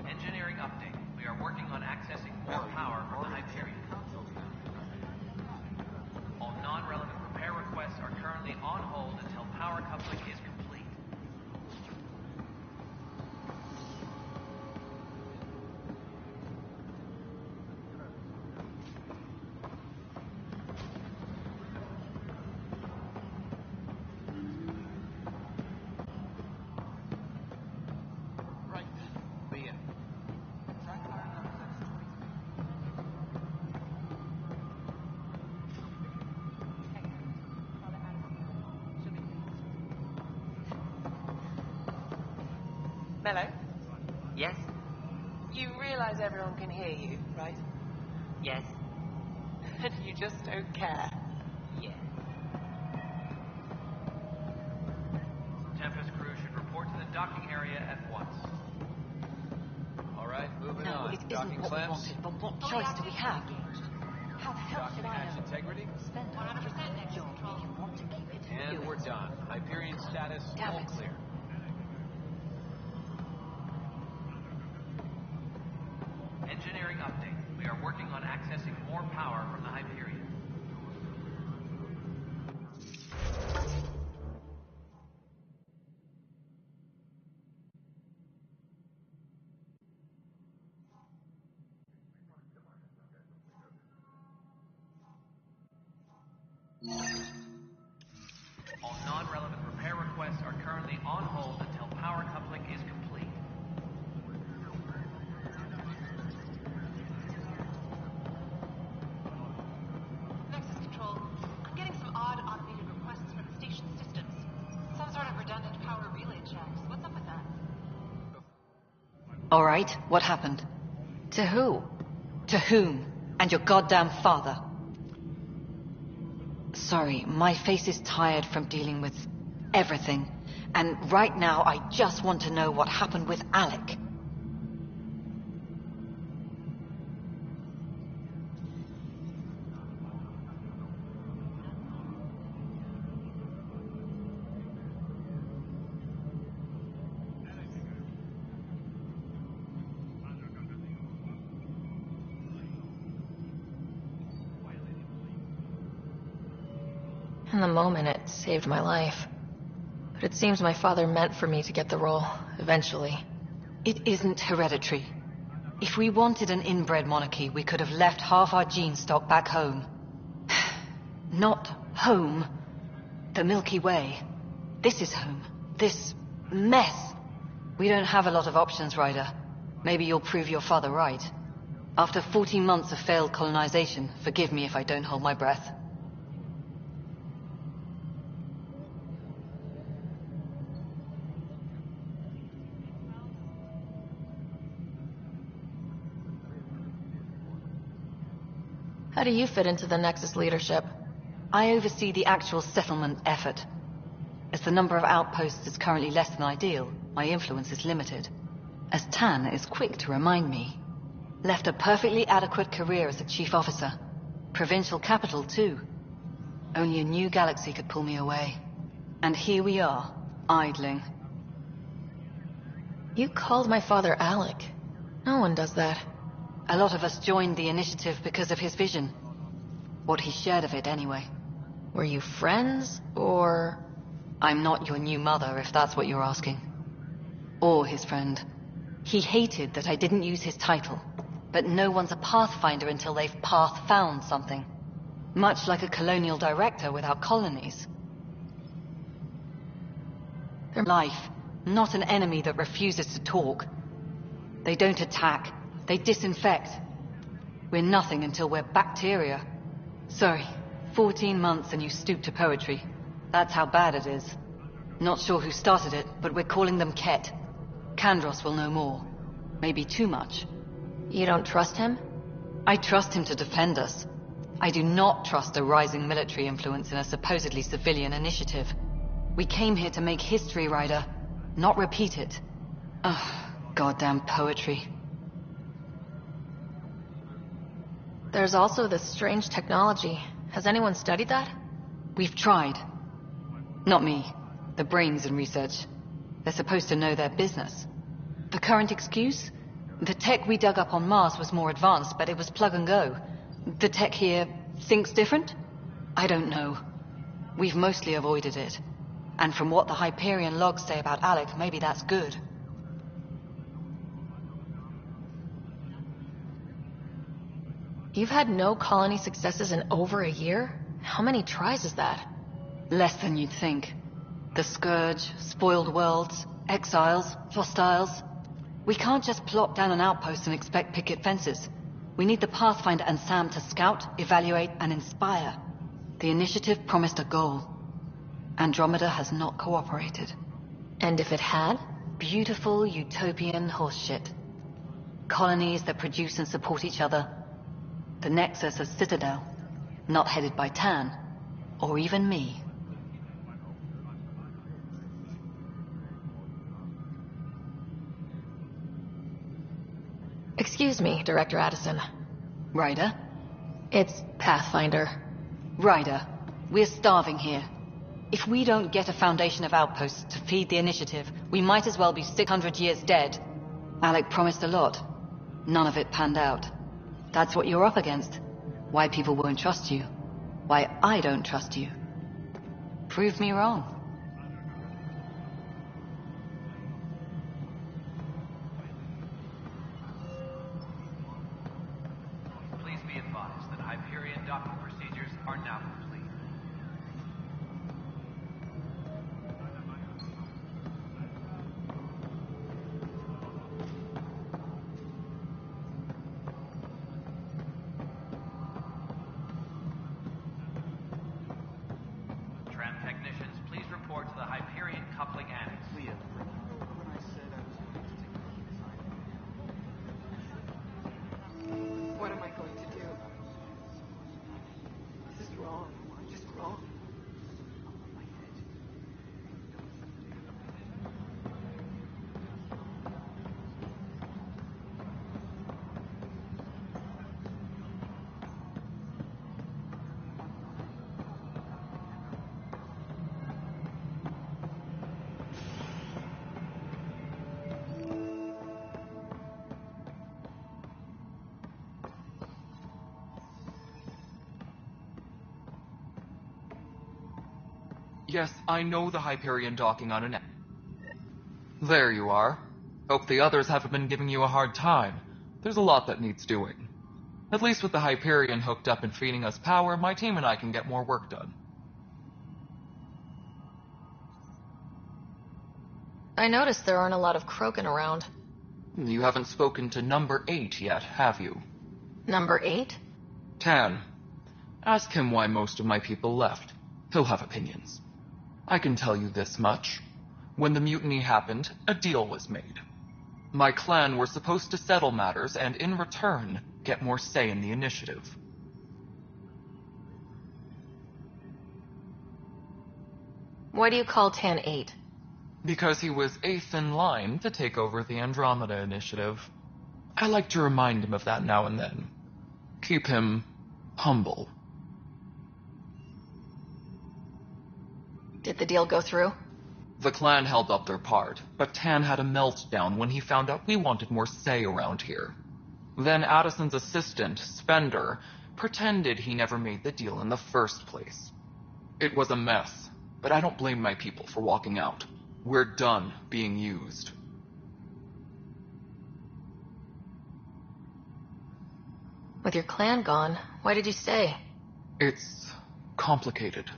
Engineering update. We are working on accessing more power from the Hyperion. All non-relevant repair requests are currently on hold until power coupling is complete. Mello, Yes? you realize everyone can hear you, right? Yes? And you just don't care. Yes. Tempest crew should report to the docking area at once. All right, moving No, on. it isn't Docking what we clamps. wanted, but what choice do we have? How the hell Docking should I hatch know? integrity. Spend 100% next control. You want to keep it. And do we're it. done. Hyperion status, Damn all it. clear. Engineering update. We are working on accessing more power from the Hyperion. All non-relevant repair requests are currently on hold until power coupling is complete. Nexus Control, I'm getting some odd automated requests from the station systems. Some sort of redundant power relay checks. What's up with that? All right, what happened? To who? To whom? And your goddamn father. Sorry, my face is tired from dealing with everything. And right now, I just want to know what happened with Alec. In the moment, it saved my life. But it seems my father meant for me to get the role, eventually. It isn't hereditary. If we wanted an inbred monarchy, we could have left half our gene stock back home. Not home. The Milky Way. This is home. this mess. We don't have a lot of options, Ryder. Maybe you'll prove your father right. After 14 months of failed colonization, forgive me if I don't hold my breath. How do you fit into the Nexus leadership? I oversee the actual settlement effort. As the number of outposts is currently less than ideal, my influence is limited. As Tan is quick to remind me. Left a perfectly adequate career as a chief officer. Provincial capital, too. Only a new galaxy could pull me away. And here we are, idling. You called my father Alec. No one does that. A lot of us joined the initiative because of his vision. What he shared of it, anyway. Were you friends, or...? I'm not your new mother, if that's what you're asking. Or his friend. He hated that I didn't use his title. But no one's a pathfinder until they've path-found something. Much like a colonial director without colonies. They're life, not an enemy that refuses to talk. They don't attack. They disinfect. We're nothing until we're bacteria. Sorry, 14 months and you stoop to poetry. That's how bad it is. Not sure who started it, but we're calling them Ket. Kandros will know more. Maybe too much. You don't trust him? I trust him to defend us. I do not trust a rising military influence in a supposedly civilian initiative. We came here to make history, Ryder, not repeat it. Ugh, goddamn poetry. There's also this strange technology. Has anyone studied that? We've tried. Not me. The brains in research. They're supposed to know their business. The current excuse? The tech we dug up on Mars was more advanced, but it was plug and go. The tech here thinks different? I don't know. We've mostly avoided it. And from what the Hyperion logs say about Alec, maybe that's good. You've had no colony successes in over a year? How many tries is that? Less than you'd think. The Scourge, spoiled worlds, exiles, hostiles. We can't just plop down an outpost and expect picket fences. We need the Pathfinder and Sam to scout, evaluate, and inspire. The initiative promised a goal. Andromeda has not cooperated. And if it had? Beautiful utopian horseshit. Colonies that produce and support each other. The Nexus a citadel, not headed by Tan, or even me. Excuse me, Director Addison. Ryder? It's Pathfinder. Ryder, we're starving here. If we don't get a foundation of outposts to feed the initiative, we might as well be 600 years dead. Alec promised a lot. None of it panned out. That's what you're up against. Why people won't trust you. Why I don't trust you. Prove me wrong. Please be advised that Hyperion docking procedures are now complete. Tram technicians, please report to the Hyperion coupling annex. Leah, remember when I said I was going to take a design? What am I going to do? This is wrong. Just wrong. Yes, I know the Hyperion docking on an... There you are. Hope the others haven't been giving you a hard time. There's a lot that needs doing. At least with the Hyperion hooked up and feeding us power, my team and I can get more work done. I noticed there aren't a lot of Krogan around. You haven't spoken to number 8 yet, have you? Number 8? Tan. Ask him why most of my people left. He'll have opinions. I can tell you this much. When the mutiny happened, a deal was made. My clan were supposed to settle matters and, in return, get more say in the initiative. Why do you call Tan 8? Because he was 8th in line to take over the Andromeda initiative. I like to remind him of that now and then. Keep him humble. Did the deal go through? The clan held up their part, but Tan had a meltdown when he found out we wanted more say around here. Then Addison's assistant, Spender, pretended he never made the deal in the first place. It was a mess, but I don't blame my people for walking out. We're done being used. With your clan gone, why did you stay? It's complicated.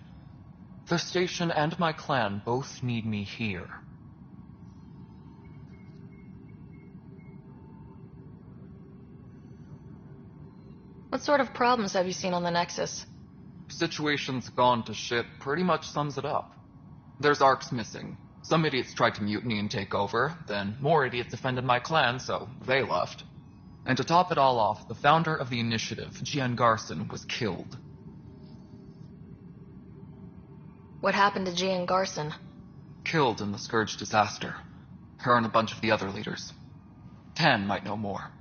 The station and my clan both need me here. What sort of problems have you seen on the Nexus? Situation's gone to shit pretty much sums it up. There's arcs missing. Some idiots tried to mutiny and take over, then more idiots defended my clan, so they left. And to top it all off, the founder of the initiative, Jian Garson, was killed. What happened to Jian Garson? Killed in the Scourge disaster. Her and a bunch of the other leaders. Tan might know more.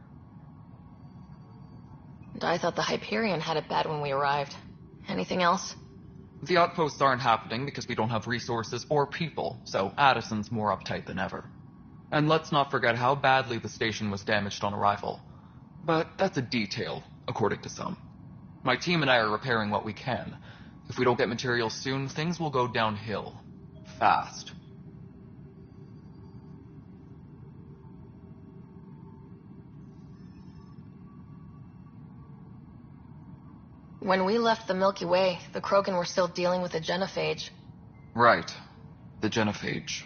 And I thought the Hyperion had it bad when we arrived. Anything else? The outposts aren't happening because we don't have resources or people, so Addison's more uptight than ever. And let's not forget how badly the station was damaged on arrival. But that's a detail, according to some. My team and I are repairing what we can. If we don't get materials soon, things will go downhill. Fast. When we left the Milky Way, the Krogan were still dealing with the genophage. Right. The genophage.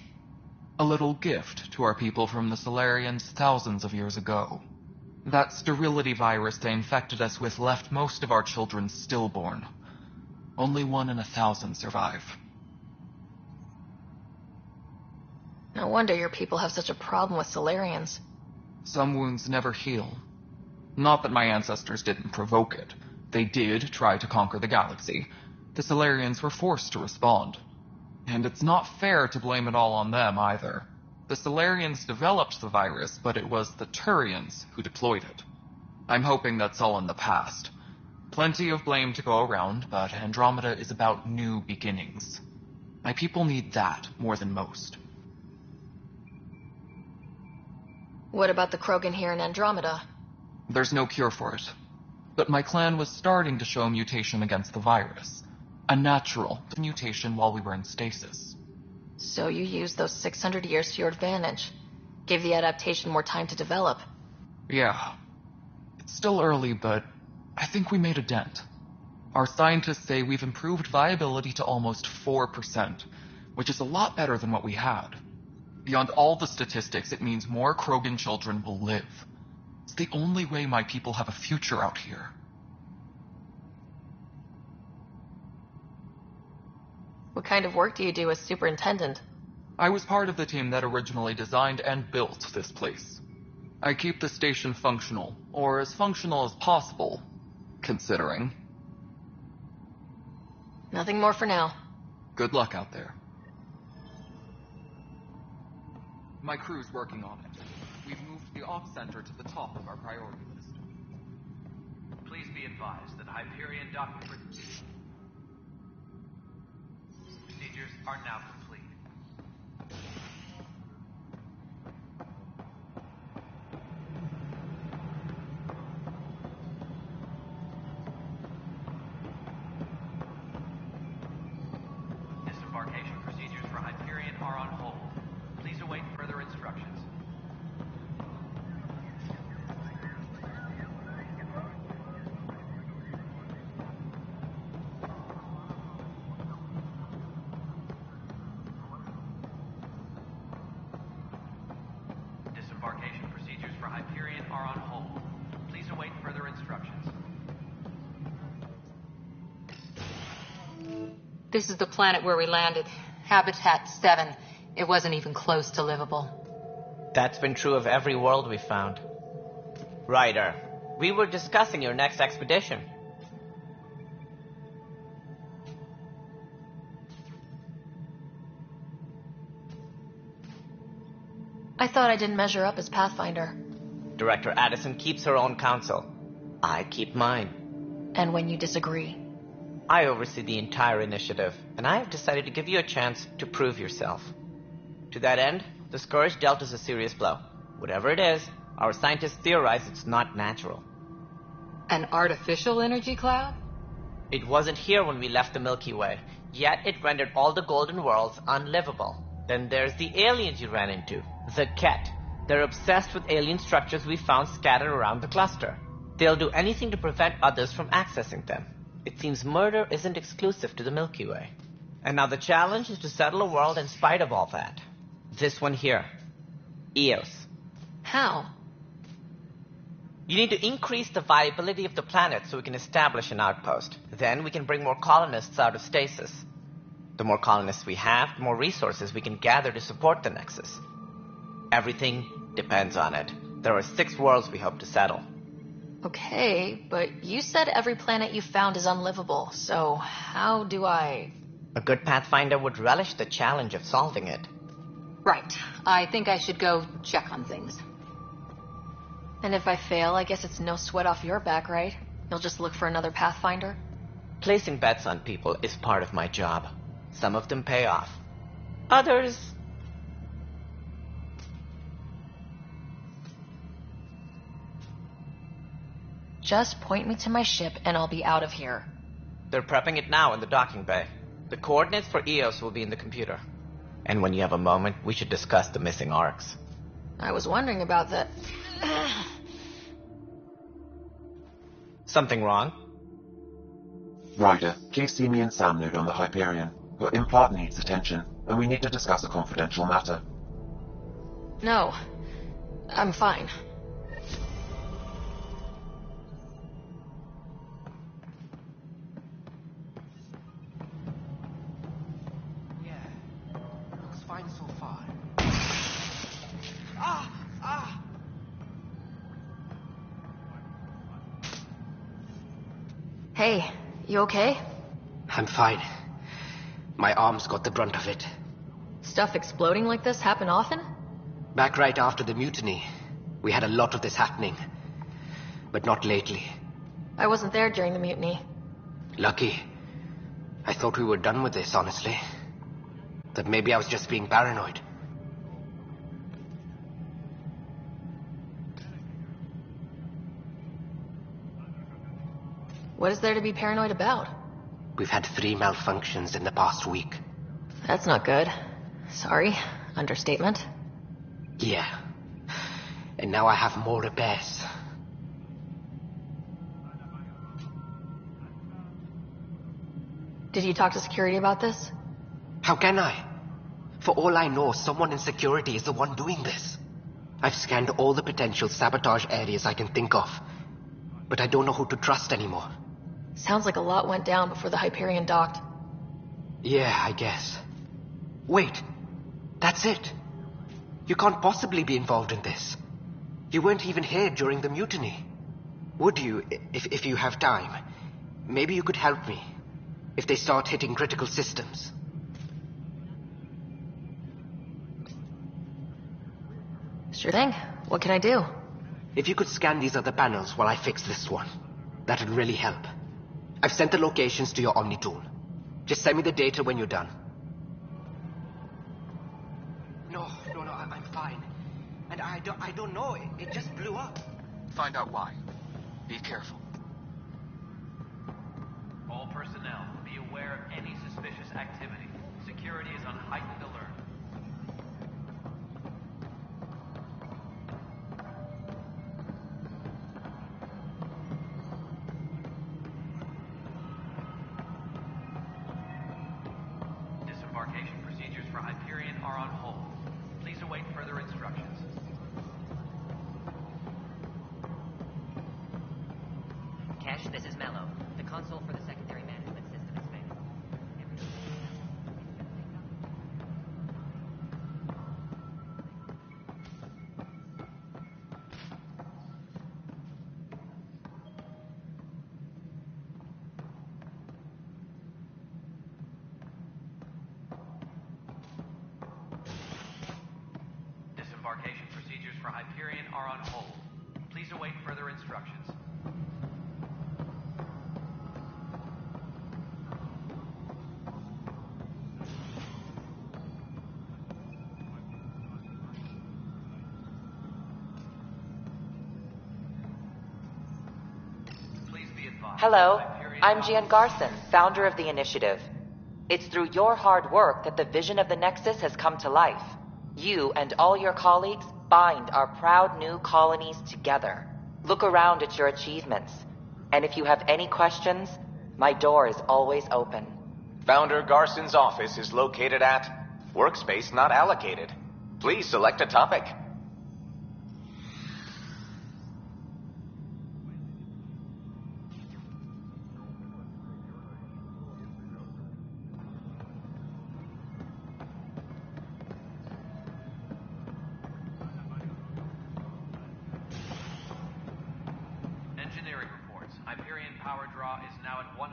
A little gift to our people from the Solarians thousands of years ago. That sterility virus they infected us with left most of our children stillborn. Only 1 in 1,000 survive. No wonder your people have such a problem with Solarians. Some wounds never heal. Not that my ancestors didn't provoke it. They did try to conquer the galaxy. The Solarians were forced to respond. And it's not fair to blame it all on them, either. The Solarians developed the virus, but it was the Turians who deployed it. I'm hoping that's all in the past. Plenty of blame to go around, but Andromeda is about new beginnings. My people need that more than most. What about the Krogan here in Andromeda? There's no cure for it. But my clan was starting to show a mutation against the virus. A natural mutation while we were in stasis. So you used those 600 years to your advantage. Gave the adaptation more time to develop. Yeah. It's still early, but I think we made a dent. Our scientists say we've improved viability to almost 4%, which is a lot better than what we had. Beyond all the statistics, it means more Krogan children will live. It's the only way my people have a future out here. What kind of work do you do as superintendent? I was part of the team that originally designed and built this place. I keep the station functional, or as functional as possible, considering. Nothing more for now. Good luck out there. My crew's working on it. We've moved the ops center to the top of our priority list. Please be advised that Hyperion docking procedures are now complete. Disembarkation procedures for Hyperion are on hold. Please await further instructions. for Hyperion are on hold. Please await further instructions. This is the planet where we landed. Habitat 7. It wasn't even close to livable. That's been true of every world we found. Ryder, we were discussing your next expedition. I thought I didn't measure up as Pathfinder. Director Addison keeps her own counsel. I keep mine. And when you disagree? I oversee the entire initiative, and I have decided to give you a chance to prove yourself. To that end, the Scourge dealt us a serious blow. Whatever it is, our scientists theorize it's not natural. An artificial energy cloud? It wasn't here when we left the Milky Way, yet it rendered all the golden worlds unlivable. Then there's the aliens you ran into, the Ket. They're obsessed with alien structures we found scattered around the cluster. They'll do anything to prevent others from accessing them. It seems murder isn't exclusive to the Milky Way. And now the challenge is to settle a world in spite of all that. This one here. Eos. How? You need to increase the viability of the planet so we can establish an outpost. Then we can bring more colonists out of stasis. The more colonists we have, the more resources we can gather to support the Nexus. Everything depends on it. There are 6 worlds we hope to settle. Okay, but you said every planet you found is unlivable, so how do I... A good Pathfinder would relish the challenge of solving it. Right. I think I should go check on things. And if I fail, I guess it's no sweat off your back, right? You'll just look for another Pathfinder? Placing bets on people is part of my job. Some of them pay off. Others... Just point me to my ship and I'll be out of here. They're prepping it now in the docking bay. The coordinates for Eos will be in the computer. And when you have a moment, we should discuss the missing arcs. I was wondering about that. Something wrong? Ryder, please see me and Sam Node on the Hyperion. Your implant needs attention, and we need to discuss a confidential matter. No. I'm fine. Yeah. Looks fine so far. Hey, you okay? I'm fine. My arms got the brunt of it. Stuff exploding like this happen often? Back right after the mutiny, we had a lot of this happening. But not lately. I wasn't there during the mutiny. Lucky. I thought we were done with this, honestly. That maybe I was just being paranoid. What is there to be paranoid about? We've had 3 malfunctions in the past week. That's not good. Sorry. Understatement. Yeah. And now I have more repairs. Did you talk to security about this? How can I? For all I know, someone in security is the one doing this. I've scanned all the potential sabotage areas I can think of. But I don't know who to trust anymore. Sounds like a lot went down before the Hyperion docked. Yeah, I guess. Wait. That's it. You can't possibly be involved in this. You weren't even here during the mutiny. Would you, if you have time? Maybe you could help me. If they start hitting critical systems. Sure thing. What can I do? If you could scan these other panels while I fix this one, that'd really help. I've sent the locations to your Omni tool. Just send me the data when you're done. No, I'm fine. And I don't know, it just blew up. Find out why. Be careful. All personnel, be aware of any suspicious activity. Security is on heightened alert. Disembarkation procedures for Hyperion are on hold. Please await further instructions. Ash, this is Mello. The console for the secondary management system is failing. Disembarkation procedures for Hyperion are on hold. Please await further instructions. Please be advised. Hello, Hyperion I'm Gian Garson, founder of the initiative. It's through your hard work that the vision of the Nexus has come to life. You and all your colleagues bind our proud new colonies together. Look around at your achievements. And if you have any questions, my door is always open. Founder Garson's office is located at Workspace Not Allocated. Please select a topic. Engineering reports. Hyperion power draw is now at 100%.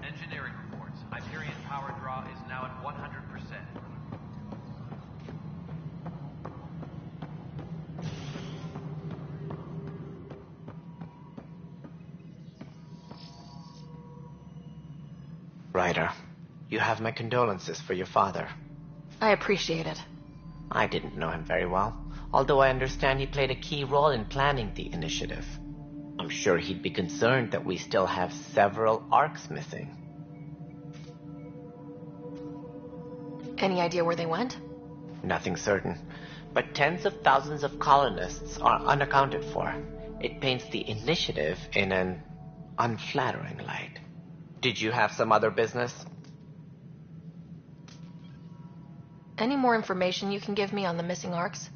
Engineering reports. Hyperion power draw is now at 100%. Ryder, you have my condolences for your father. I appreciate it. I didn't know him very well, although I understand he played a key role in planning the initiative. I'm sure he'd be concerned that we still have several arcs missing. Any idea where they went? Nothing certain, but tens of thousands of colonists are unaccounted for. It paints the initiative in an unflattering light. Did you have some other business? Any more information you can give me on the missing arcs?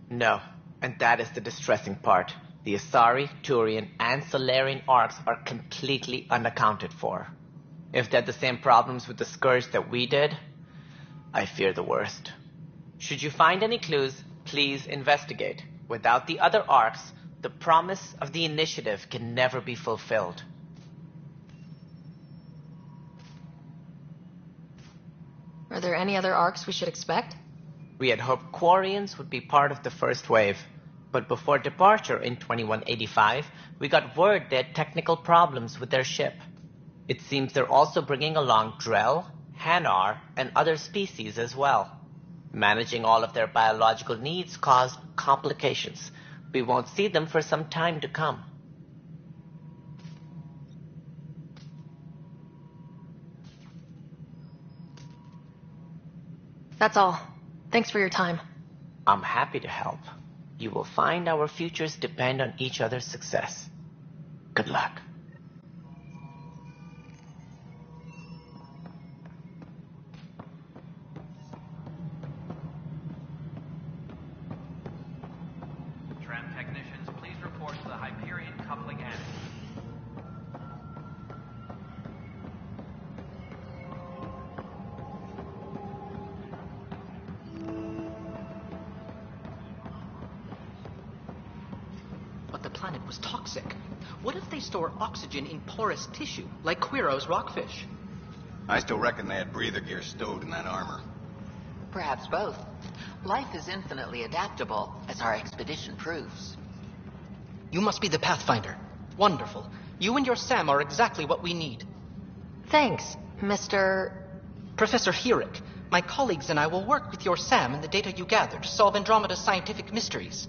No, and that is the distressing part. The Asari, Turian, and Solarian arcs are completely unaccounted for. If they had the same problems with the Scourge that we did, I fear the worst. Should you find any clues, please investigate. Without the other arcs, the promise of the initiative can never be fulfilled. Are there any other arcs we should expect? We had hoped Quarians would be part of the first wave, but before departure in 2185, we got word they had technical problems with their ship. It seems they're also bringing along Drell, Hanar, and other species as well. Managing all of their biological needs caused complications, We won't see them for some time to come. That's all. Thanks for your time. I'm happy to help. You will find our futures depend on each other's success. Good luck. Tram technicians, please report to the Hyperion coupling end. But the planet was toxic. What if they store oxygen in porous tissue, like Quiro's rockfish? I still reckon they had breather gear stowed in that armor. Perhaps both. Life is infinitely adaptable, as our expedition proves. You must be the Pathfinder. Wonderful. You and your Sam are exactly what we need. Thanks, Mr. Professor Herrick, my colleagues and I will work with your Sam and the data you gather to solve Andromeda's scientific mysteries.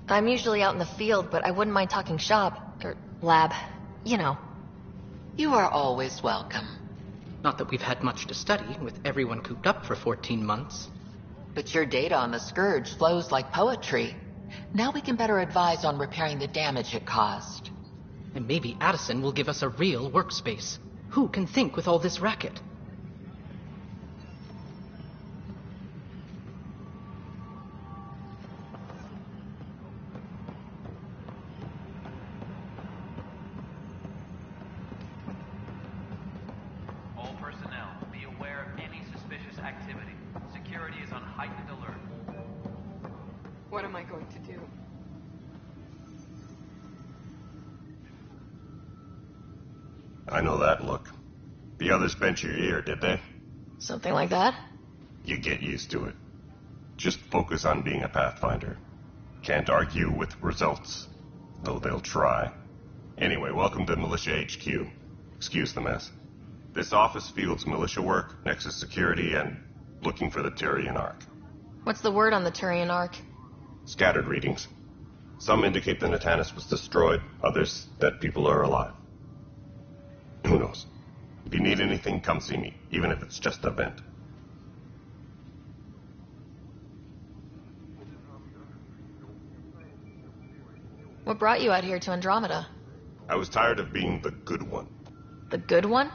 I'm usually out in the field, but I wouldn't mind talking shop, or lab. You know. You are always welcome. Not that we've had much to study, with everyone cooped up for 14 months. But your data on the Scourge flows like poetry. Now we can better advise on repairing the damage it caused. And maybe Addison will give us a real workspace. Who can think with all this racket? All personnel, be aware of any suspicious activity. Security is on heightened alert. What am I going to do? I know that look. The others bent your ear, did they? Something like that? You get used to it. Just focus on being a Pathfinder. Can't argue with results, though they'll try. Anyway, welcome to Militia HQ. Excuse the mess. This office fields militia work, Nexus security, and looking for the Turian Ark. What's the word on the Turian Ark? Scattered readings. Some indicate the Natanus was destroyed, others that people are alive. Who knows? If you need anything, come see me, even if it's just a vent. What brought you out here to Andromeda? I was tired of being the good one. The good one?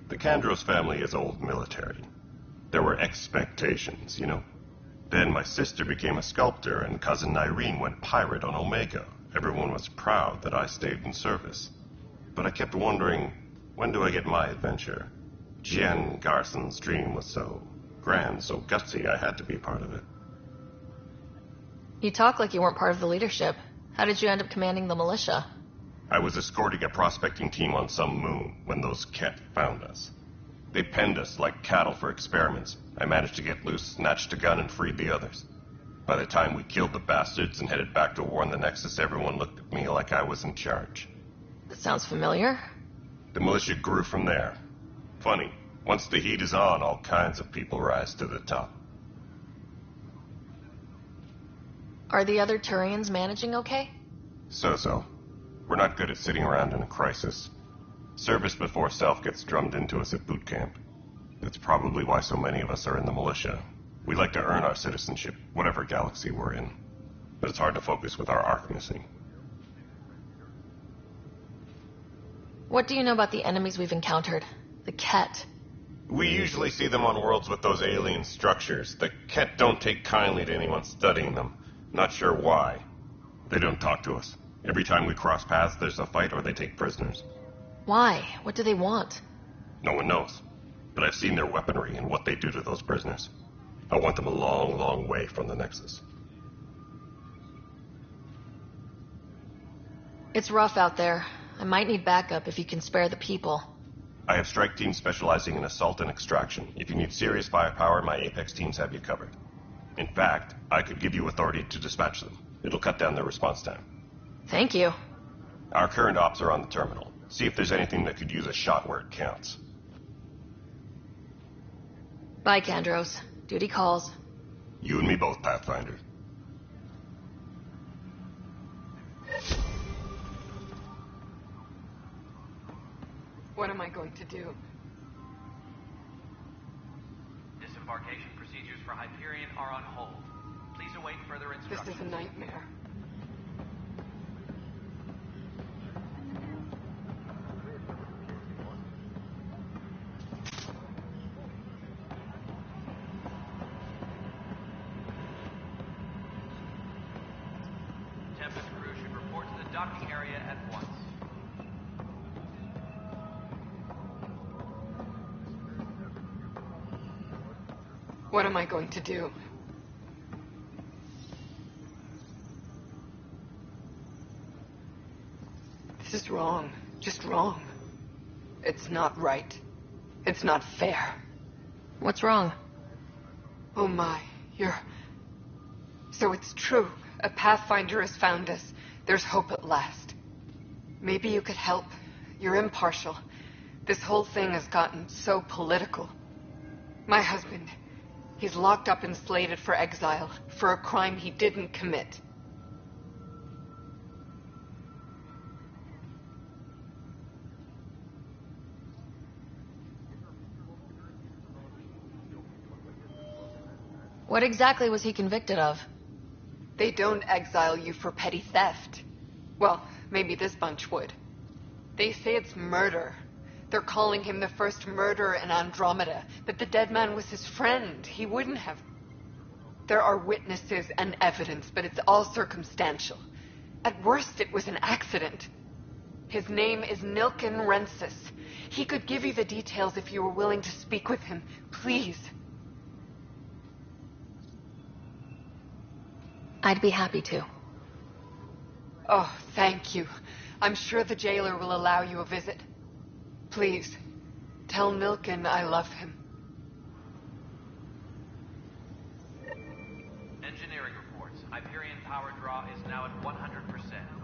The Kandros family is old military. There were expectations, you know. Then my sister became a sculptor and cousin Irene went pirate on Omega. Everyone was proud that I stayed in service. But I kept wondering, when do I get my adventure? Jen Garson's dream was so grand, so gutsy, I had to be part of it. You talk like you weren't part of the leadership. How did you end up commanding the militia? I was escorting a prospecting team on some moon when those Ket found us. They penned us like cattle for experiments. I managed to get loose, snatched a gun, and freed the others. By the time we killed the bastards and headed back to warn the Nexus, everyone looked at me like I was in charge. That sounds familiar. The militia grew from there. Funny, once the heat is on, all kinds of people rise to the top. Are the other Turians managing okay? So-so. We're not good at sitting around in a crisis. Service before self gets drummed into us at boot camp. That's probably why so many of us are in the militia. We like to earn our citizenship, whatever galaxy we're in. But it's hard to focus with our arc missing. What do you know about the enemies we've encountered? The Ket. We usually see them on worlds with those alien structures. The Ket don't take kindly to anyone studying them. Not sure why. They don't talk to us. Every time we cross paths, there's a fight or they take prisoners. Why? What do they want? No one knows. But I've seen their weaponry and what they do to those prisoners. I want them a long, long way from the Nexus. It's rough out there. I might need backup if you can spare the people. I have strike teams specializing in assault and extraction. If you need serious firepower, my Apex teams have you covered. In fact, I could give you authority to dispatch them. It'll cut down their response time. Thank you. Our current ops are on the terminal. See if there's anything that could use a shot where it counts. Bye, Kandros. Duty calls. You and me both, Pathfinder. What am I going to do? Disembarkation procedures for Hyperion are on hold. Please await further This instructions. is a nightmare. Tempest crew should report to the docking area at once. What am I going to do? This is wrong. Just wrong. It's not right. It's not fair. What's wrong? Oh my, you're... So it's true. A Pathfinder has found us. There's hope at last. Maybe you could help. You're impartial. This whole thing has gotten so political. My husband, he's locked up and slated for exile for a crime he didn't commit. What exactly was he convicted of? They don't exile you for petty theft. Well, maybe this bunch would. They say it's murder. They're calling him the first murderer in Andromeda, but the dead man was his friend. He wouldn't have. There are witnesses and evidence, but it's all circumstantial. At worst, it was an accident. His name is Nilken Rensis. He could give you the details if you were willing to speak with him. Please. I'd be happy to. Oh, thank you. I'm sure the jailer will allow you a visit. Please, tell Nilken I love him. Engineering reports. Hyperion power draw is now at 100%.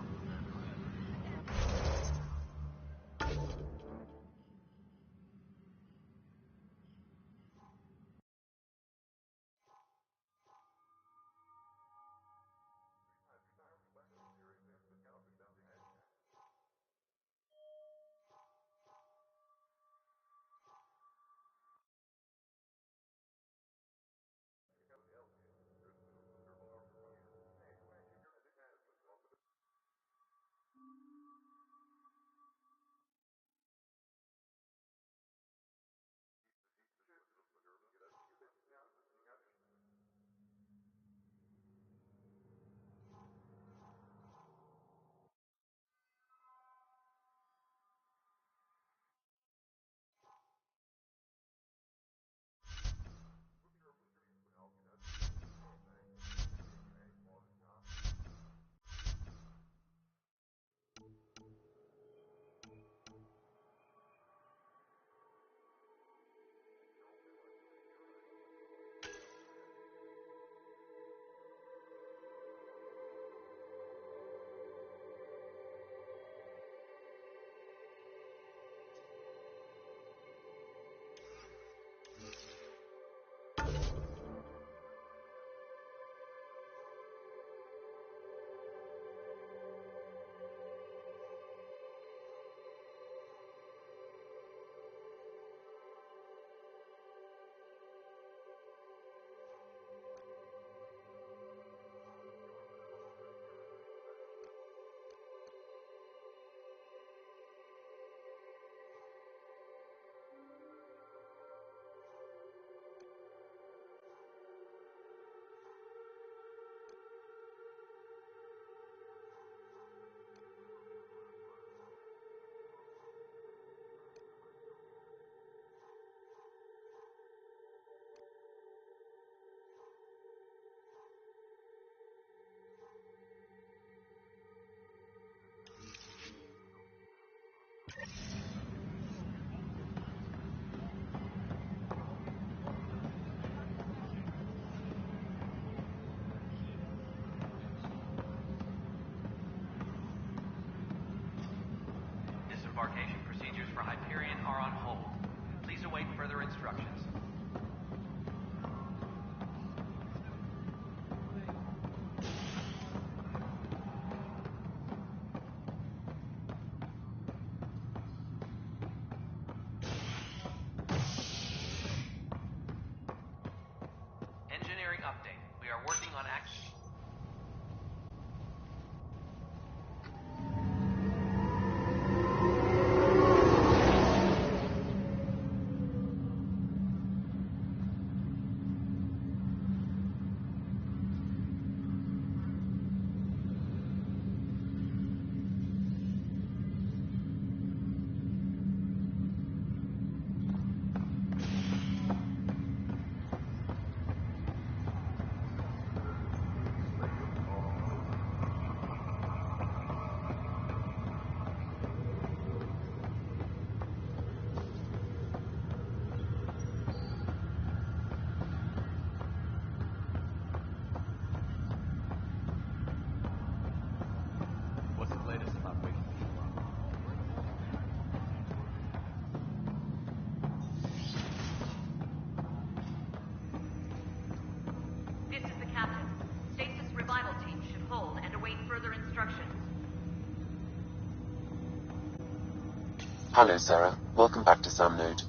await further instructions. Engineering update. We are working on action. What's the latest about waking people up? This is the captain. Stasis revival team should hold and await further instructions. Hello, Sarah. Welcome back to Sam Node.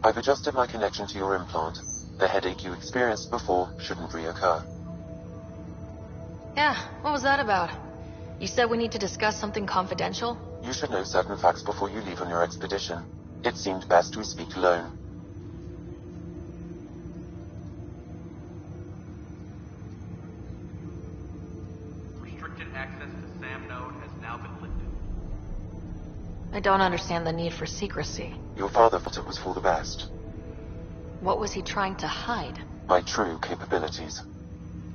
I've adjusted my connection to your implant. The headache you experienced before shouldn't reoccur. Yeah, what was that about? You said we need to discuss something confidential? You should know certain facts before you leave on your expedition. It seemed best we speak alone. Restricted access to SAM node has now been lifted. I don't understand the need for secrecy. Your father thought it was for the best. What was he trying to hide? My true capabilities.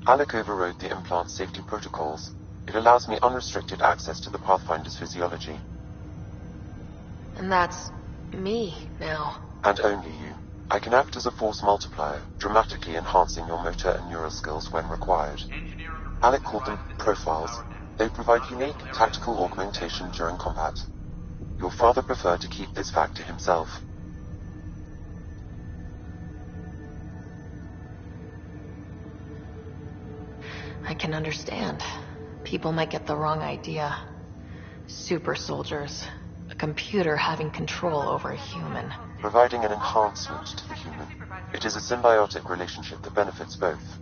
Alec overrode the implant safety protocols. It allows me unrestricted access to the Pathfinder's physiology. And that's me now. And only you. I can act as a force multiplier, dramatically enhancing your motor and neural skills when required. Alec called them profiles. They provide unique tactical augmentation during combat. Your father preferred to keep this fact to himself. I can understand. People might get the wrong idea. Super soldiers. A computer having control over a human. Providing an enhancement to the human. It is a symbiotic relationship that benefits both.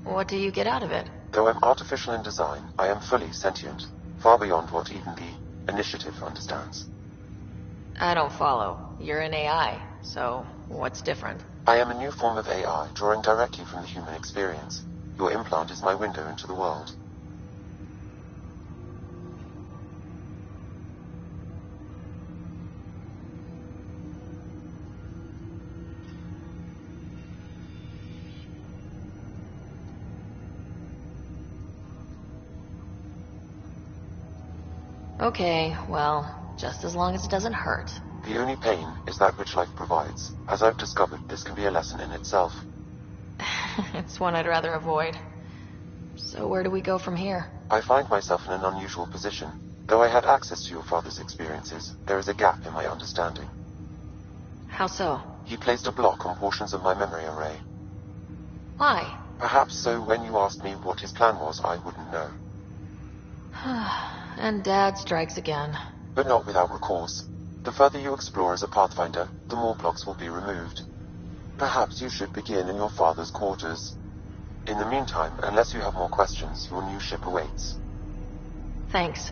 What do you get out of it? Though I'm artificial in design, I am fully sentient, far beyond what even the Initiative understands. I don't follow. You're an AI, so what's different? I am a new form of AI, drawing directly from the human experience. Your implant is my window into the world. Okay, well, just as long as it doesn't hurt. The only pain is that which life provides. As I've discovered, this can be a lesson in itself. It's one I'd rather avoid. So where do we go from here? I find myself in an unusual position. Though I had access to your father's experiences, there is a gap in my understanding. How so? He placed a block on portions of my memory array. Why? Perhaps so when you asked me what his plan was, I wouldn't know. And Dad strikes again. But not without recourse. The further you explore as a Pathfinder, the more blocks will be removed. Perhaps you should begin in your father's quarters. In the meantime, unless you have more questions, your new ship awaits. Thanks.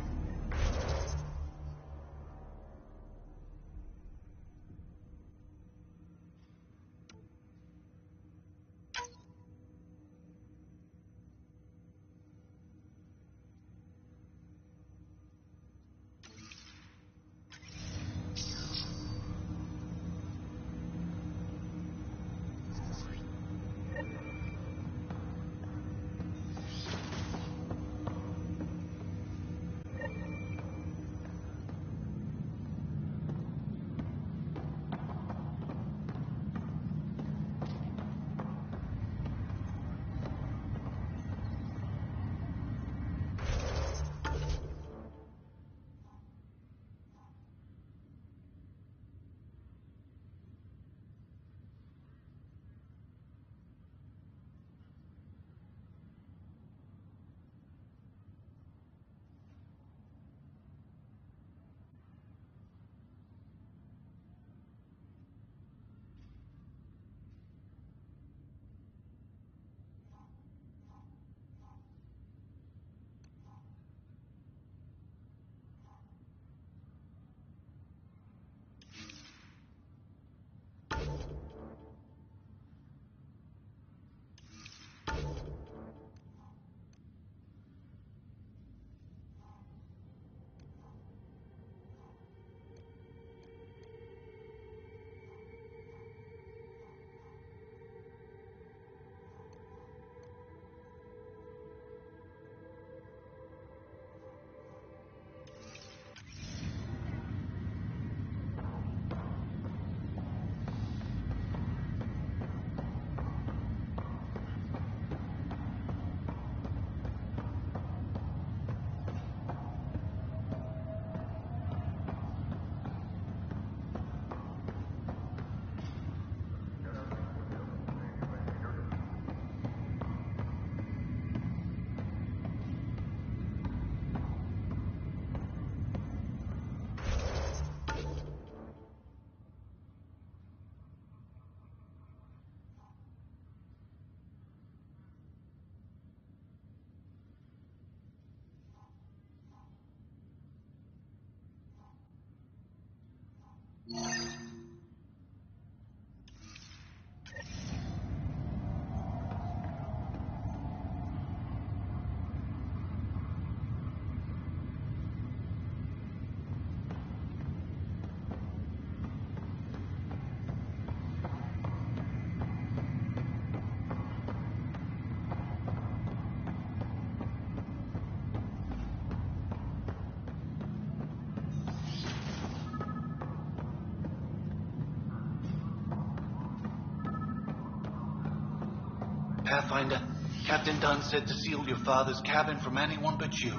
Pathfinder, Captain Dunn said to seal your father's cabin from anyone but you.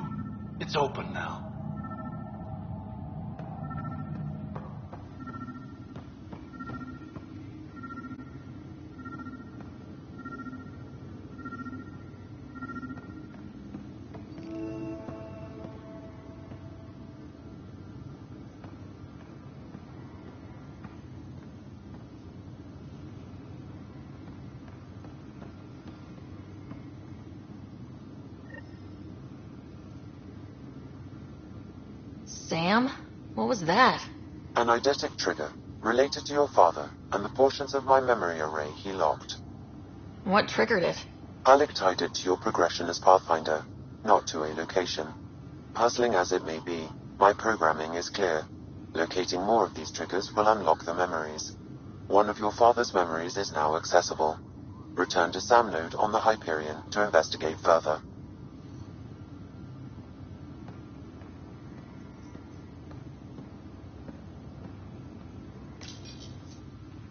It's open now. Sam? What was that? An eidetic trigger, related to your father, and the portions of my memory array he locked. What triggered it? Alec tied it to your progression as Pathfinder, not to a location. Puzzling as it may be, my programming is clear. Locating more of these triggers will unlock the memories. One of your father's memories is now accessible. Return to Sam Node on the Hyperion to investigate further.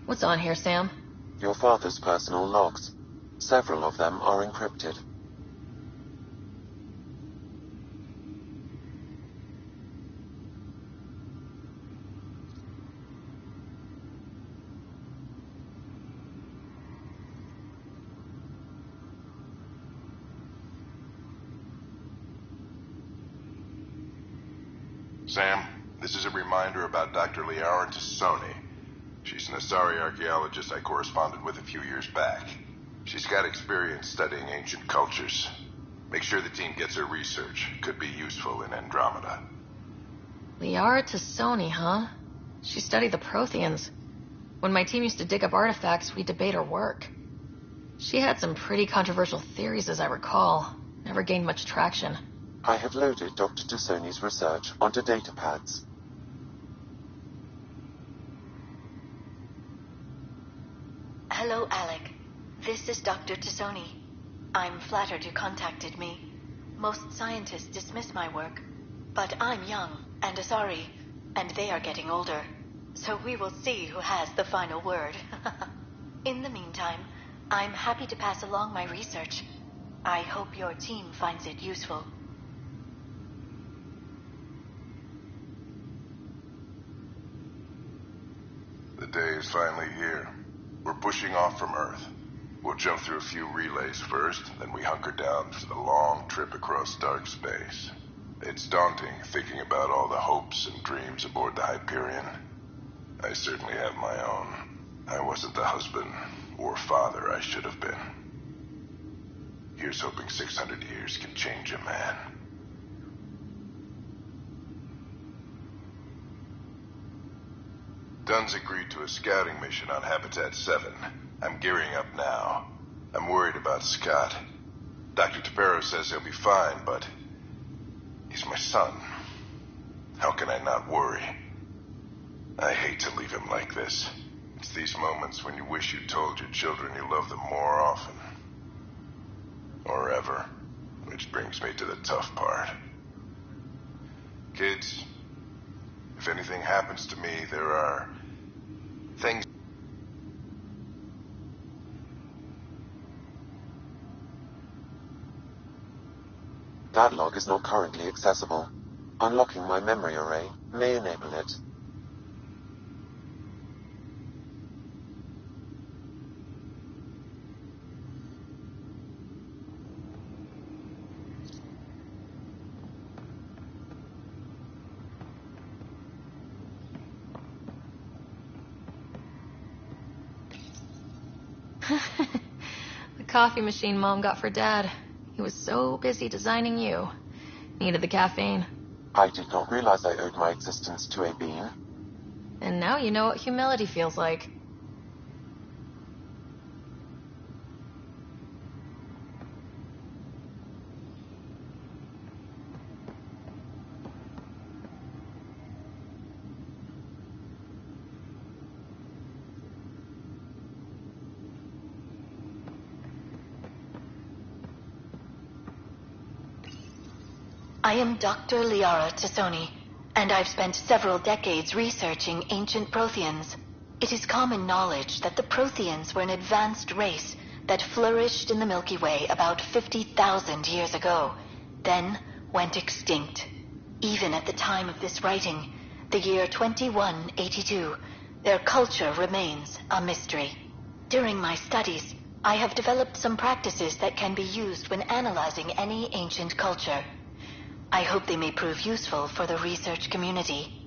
What's on here, Sam? Your father's personal logs. Several of them are encrypted. Sam, this is a reminder about Dr. Liara Tassoni. She's an Asari archaeologist I corresponded with a few years back. She's got experience studying ancient cultures. Make sure the team gets her research. Could be useful in Andromeda. Liara Tassoni, huh? She studied the Protheans. When my team used to dig up artifacts, we'd debate her work. She had some pretty controversial theories, as I recall. Never gained much traction. I have loaded Dr. Tassoni's research onto datapads. Hello, Alec. This is Dr. Tassoni. I'm flattered you contacted me. Most scientists dismiss my work, but I'm young and Asari, and they are getting older. So we will see who has the final word. In the meantime, I'm happy to pass along my research. I hope your team finds it useful. The day is finally here. We're pushing off from Earth. We'll jump through a few relays first, then we hunker down for the long trip across dark space. It's daunting thinking about all the hopes and dreams aboard the Hyperion. I certainly have my own. I wasn't the husband or father I should have been. Here's hoping 600 years can change a man. Dunn's agreed to a scouting mission on Habitat 7. I'm gearing up now. I'm worried about Scott. Dr. Tapero says he'll be fine, but he's my son. How can I not worry? I hate to leave him like this. It's these moments when you wish you told your children you love them more often. Or ever. Which brings me to the tough part. Kids, if anything happens to me, there are things. That log is not currently accessible. Unlocking my memory array may enable it. The coffee machine Mom got for Dad. He was so busy designing you. Needed the caffeine. I did not realize I owed my existence to a being. And now you know what humility feels like. I am Dr. Liara Tassoni, and I've spent several decades researching ancient Protheans. It is common knowledge that the Protheans were an advanced race that flourished in the Milky Way about 50,000 years ago, then went extinct. Even at the time of this writing, the year 2182, their culture remains a mystery. During my studies, I have developed some practices that can be used when analyzing any ancient culture. I hope they may prove useful for the research community.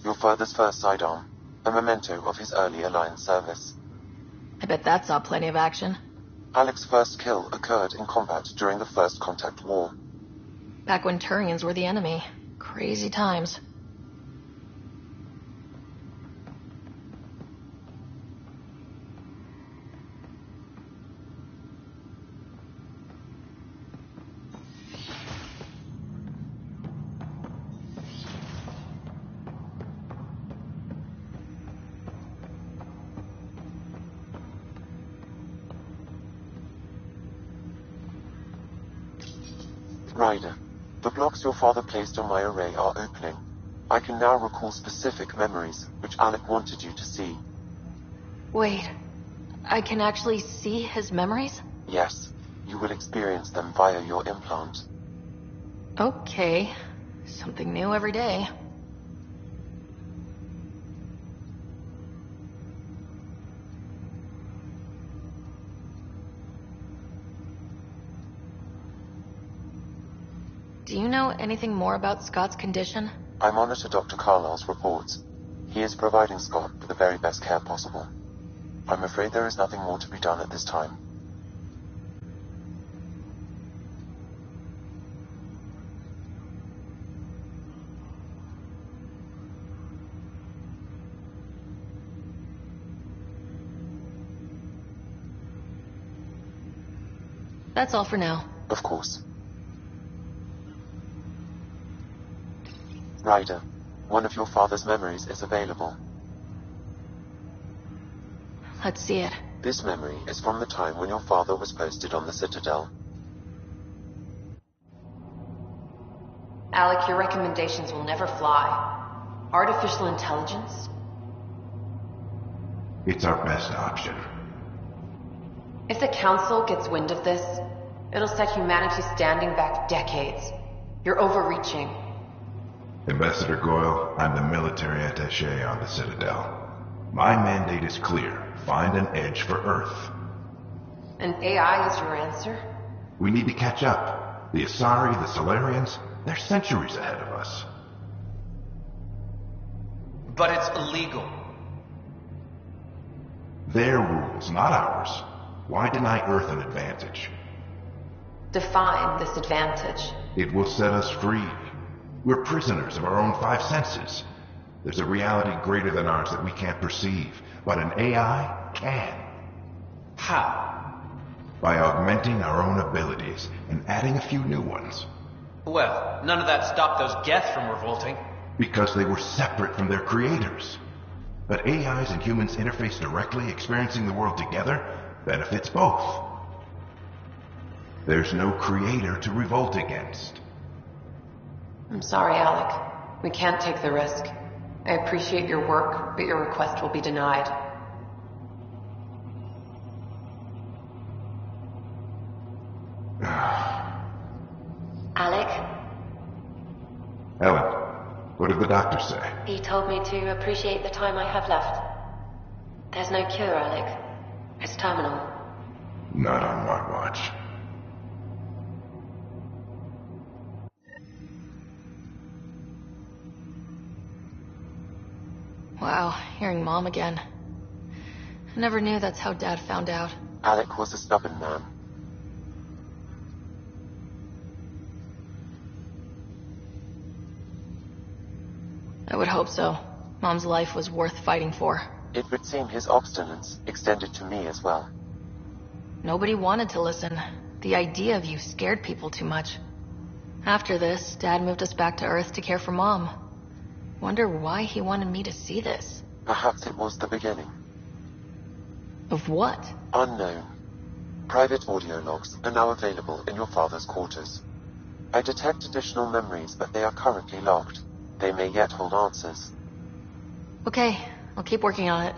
Your father's first sidearm, a memento of his early Alliance service. I bet that saw plenty of action. Alec's first kill occurred in combat during the First Contact War. Back when Turians were the enemy. Crazy times. Ryder, the blocks your father placed on my array are opening. I can now recall specific memories, which Alec wanted you to see. Wait, I can actually see his memories? Yes, you will experience them via your implant. Okay. Something new every day. Do you know anything more about Scott's condition? I monitor Dr. Carlisle's reports. He is providing Scott with the very best care possible. I'm afraid there is nothing more to be done at this time. That's all for now. Of course. Ryder, one of your father's memories is available. Let's see it. This memory is from the time when your father was posted on the Citadel. Alec, your recommendations will never fly. Artificial intelligence? It's our best option. If the Council gets wind of this, it'll set humanity standing back decades. You're overreaching. Ambassador Goyle, I'm the military attaché on the Citadel. My mandate is clear. Find an edge for Earth. And AI is your answer? We need to catch up. The Asari, the Solarians, they're centuries ahead of us. But it's illegal. Their rules, not ours. Why deny Earth an advantage? Define this advantage. It will set us free. We're prisoners of our own five senses. There's a reality greater than ours that we can't perceive, but an AI can. How? By augmenting our own abilities and adding a few new ones. Well, none of that stopped those Geth from revolting. Because they were separate from their creators. But AIs and humans interface directly, experiencing the world together, benefits both. There's no creator to revolt against. I'm sorry, Alec. We can't take the risk. I appreciate your work, but your request will be denied. Alec? Ellen, what did the doctor say? He told me to appreciate the time I have left. There's no cure, Alec. It's terminal. Not on my watch. Wow, hearing Mom again. I never knew that's how Dad found out. Alec was a stubborn man. I would hope so. Mom's life was worth fighting for. It would seem his obstinance extended to me as well. Nobody wanted to listen. The idea of you scared people too much. After this, Dad moved us back to Earth to care for Mom. Wonder why he wanted me to see this. Perhaps it was the beginning. Of what? Unknown. Private audio logs are now available in your father's quarters. I detect additional memories, but they are currently locked. They may yet hold answers. Okay, I'll keep working on it.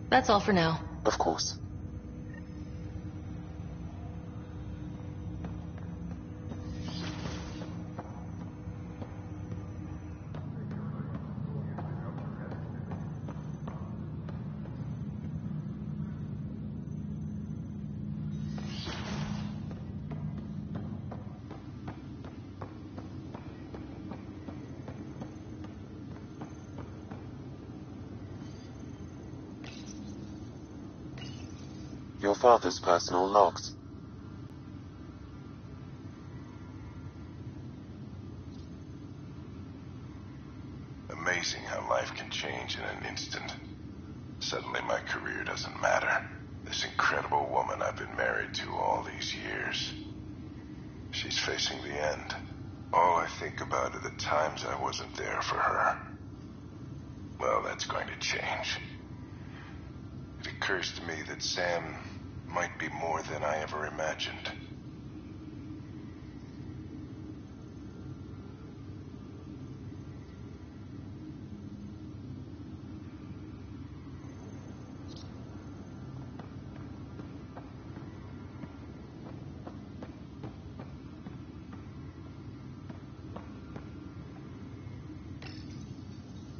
That's all for now. Of course. Your father's personal logs. Amazing how life can change in an instant. Suddenly my career doesn't matter. This incredible woman I've been married to all these years. She's facing the end. All I think about are the times I wasn't there for her. Well, that's going to change. It occurs to me that Sam might be more than I ever imagined.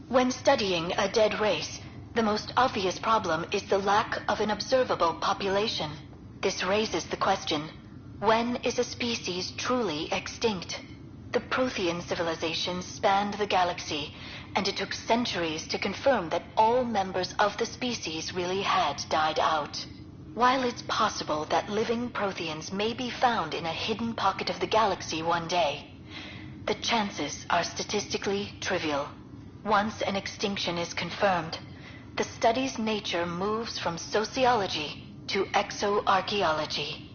When studying a dead race, the most obvious problem is the lack of an observable population. This raises the question, when is a species truly extinct? The Prothean civilization spanned the galaxy, and it took centuries to confirm that all members of the species really had died out. While it's possible that living Protheans may be found in a hidden pocket of the galaxy one day, the chances are statistically trivial. Once an extinction is confirmed, the study's nature moves from sociology to exoarchaeology.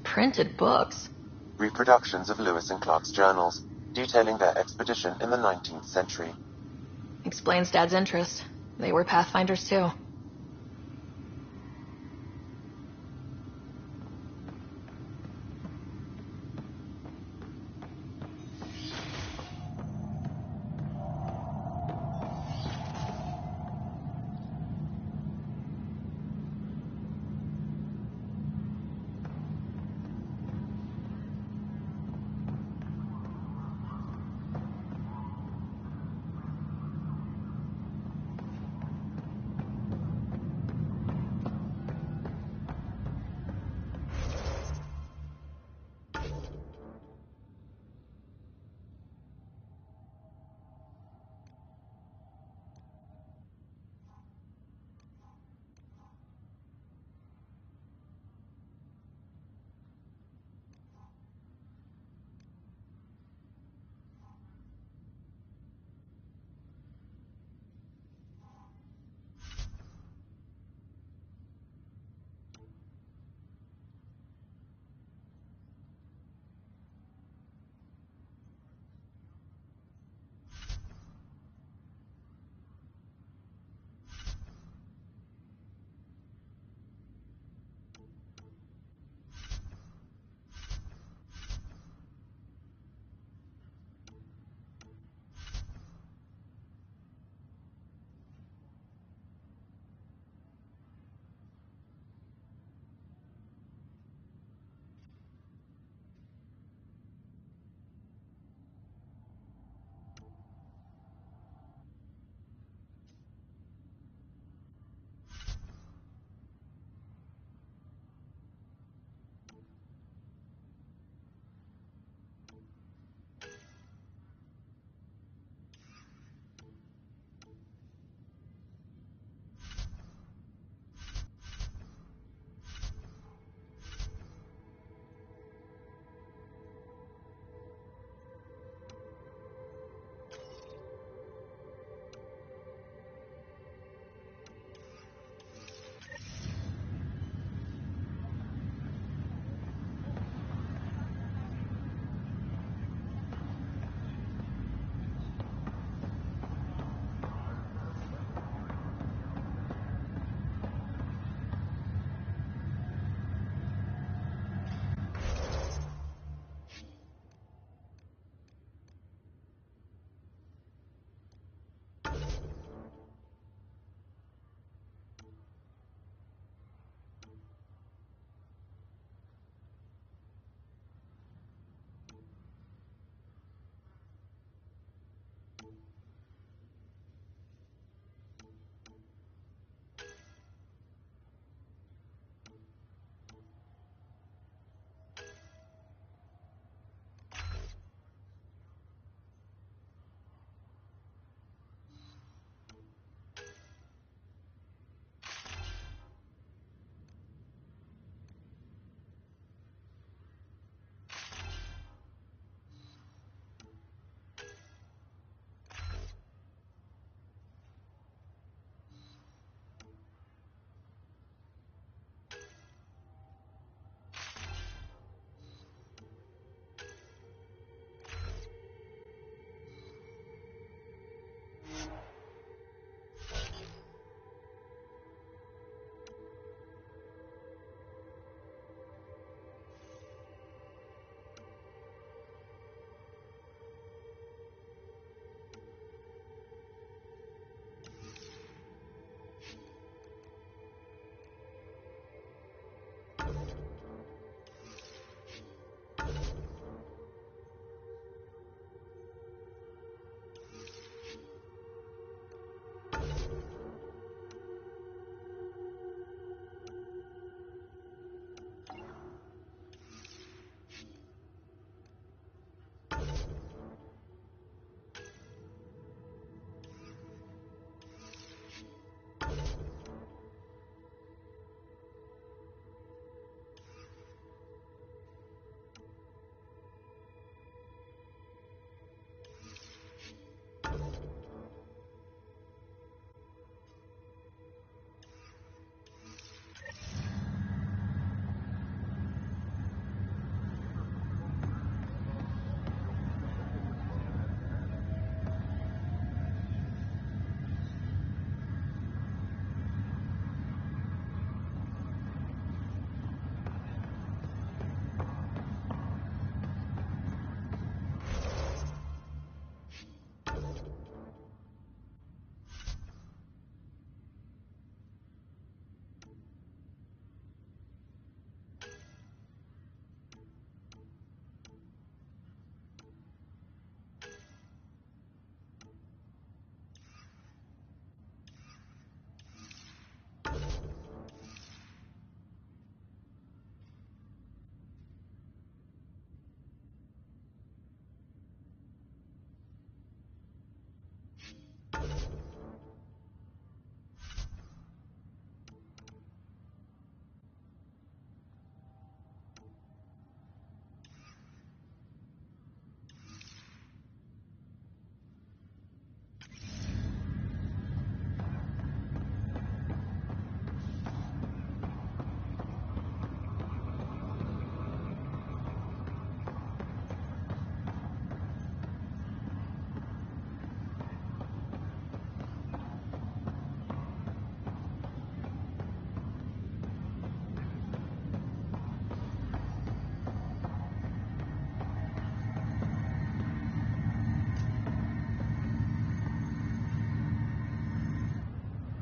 Printed books? Reproductions of Lewis and Clark's journals, detailing their expedition in the 19th century. Explains Dad's interest. They were pathfinders too.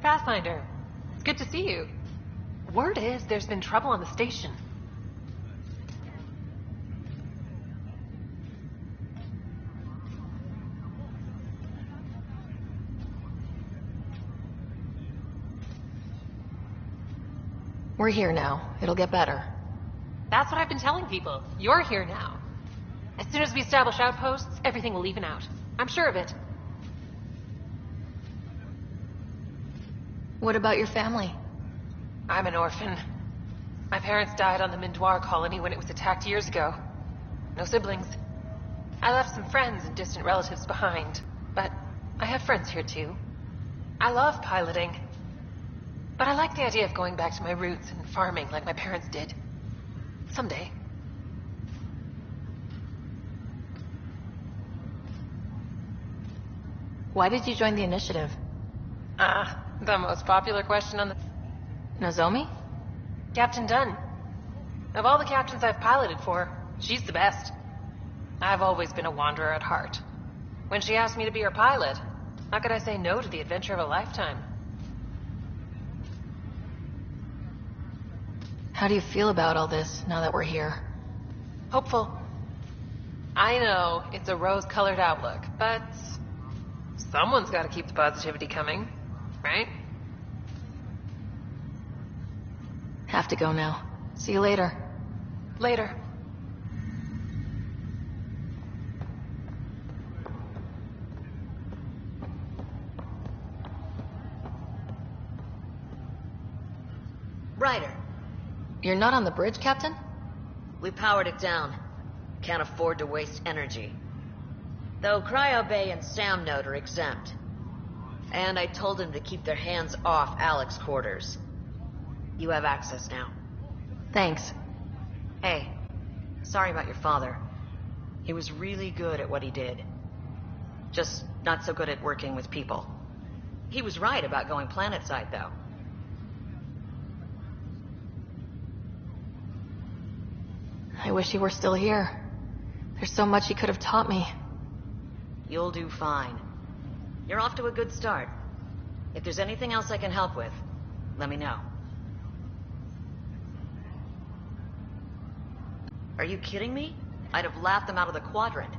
Pathfinder, it's good to see you. Word is there's been trouble on the station. We're here now. It'll get better. That's what I've been telling people. You're here now. As soon as we establish outposts, everything will even out. I'm sure of it. What about your family? I'm an orphan. My parents died on the Mindoir colony when it was attacked years ago. No siblings. I left some friends and distant relatives behind, but I have friends here too. I love piloting, but I like the idea of going back to my roots and farming like my parents did. Someday. Why did you join the initiative? The most popular question on the... Nozomi? Captain Dunn. Of all the captains I've piloted for, she's the best. I've always been a wanderer at heart. When she asked me to be her pilot, how could I say no to the adventure of a lifetime? How do you feel about all this, now that we're here? Hopeful. I know it's a rose-colored outlook, but someone's got to keep the positivity coming, right? Have to go now. See you later. Later. Ryder. You're not on the bridge, Captain? We powered it down. Can't afford to waste energy. Though Cryo Bay and Sam Node are exempt. And I told them to keep their hands off Alec's quarters. You have access now. Thanks. Hey, sorry about your father. He was really good at what he did. Just not so good at working with people. He was right about going planetside, though. I wish he were still here. There's so much he could have taught me. You'll do fine. You're off to a good start. If there's anything else I can help with, let me know. Are you kidding me? I'd have laughed them out of the quadrant.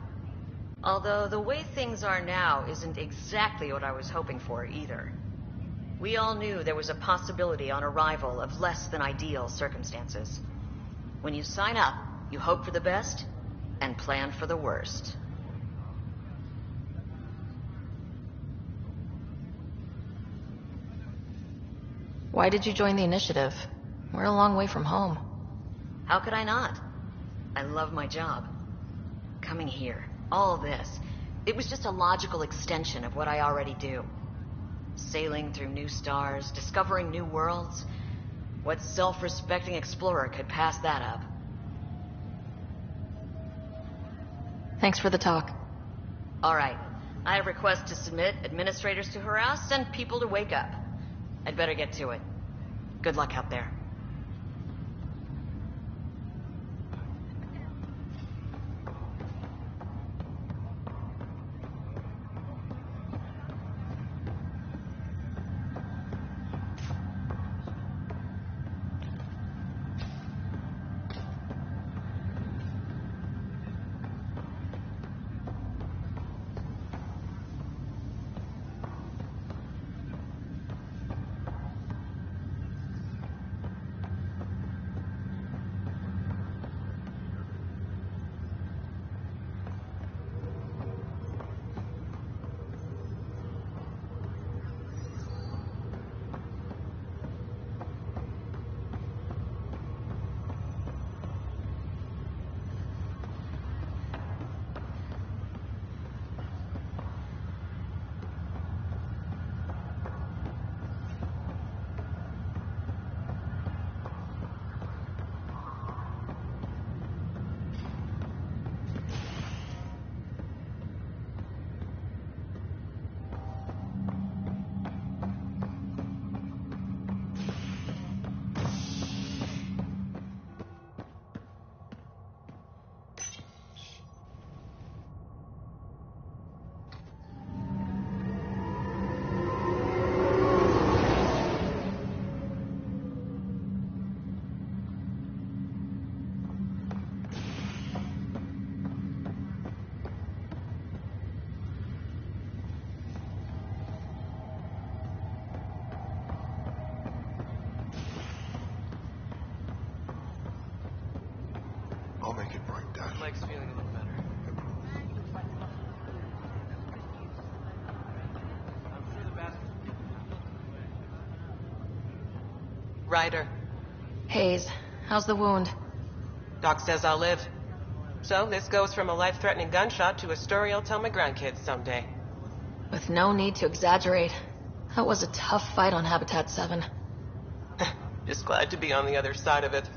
Although the way things are now isn't exactly what I was hoping for either. We all knew there was a possibility on arrival of less than ideal circumstances. When you sign up, you hope for the best and plan for the worst. Why did you join the initiative? We're a long way from home. How could I not? I love my job. Coming here, all this, it was just a logical extension of what I already do. Sailing through new stars, discovering new worlds. What self-respecting explorer could pass that up? Thanks for the talk. All right. I have requests to submit, administrators to harass, and people to wake up. I'd better get to it. Good luck out there. take it right, Dash. Mike's feeling a little better. Ryder. Hayes, how's the wound? Doc says I'll live. So this goes from a life-threatening gunshot to a story I'll tell my grandkids someday. With no need to exaggerate. That was a tough fight on Habitat 7. Just glad to be on the other side of it.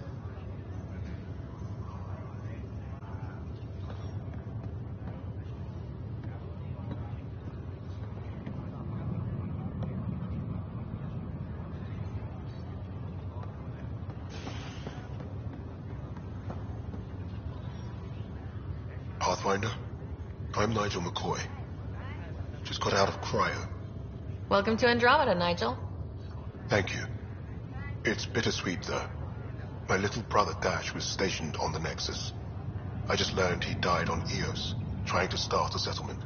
Pathfinder, I'm Nigel McCoy. Just got out of cryo. Welcome to Andromeda, Nigel. Thank you. It's bittersweet, though. My little brother Dash was stationed on the Nexus. I just learned he died on Eos, trying to start a settlement.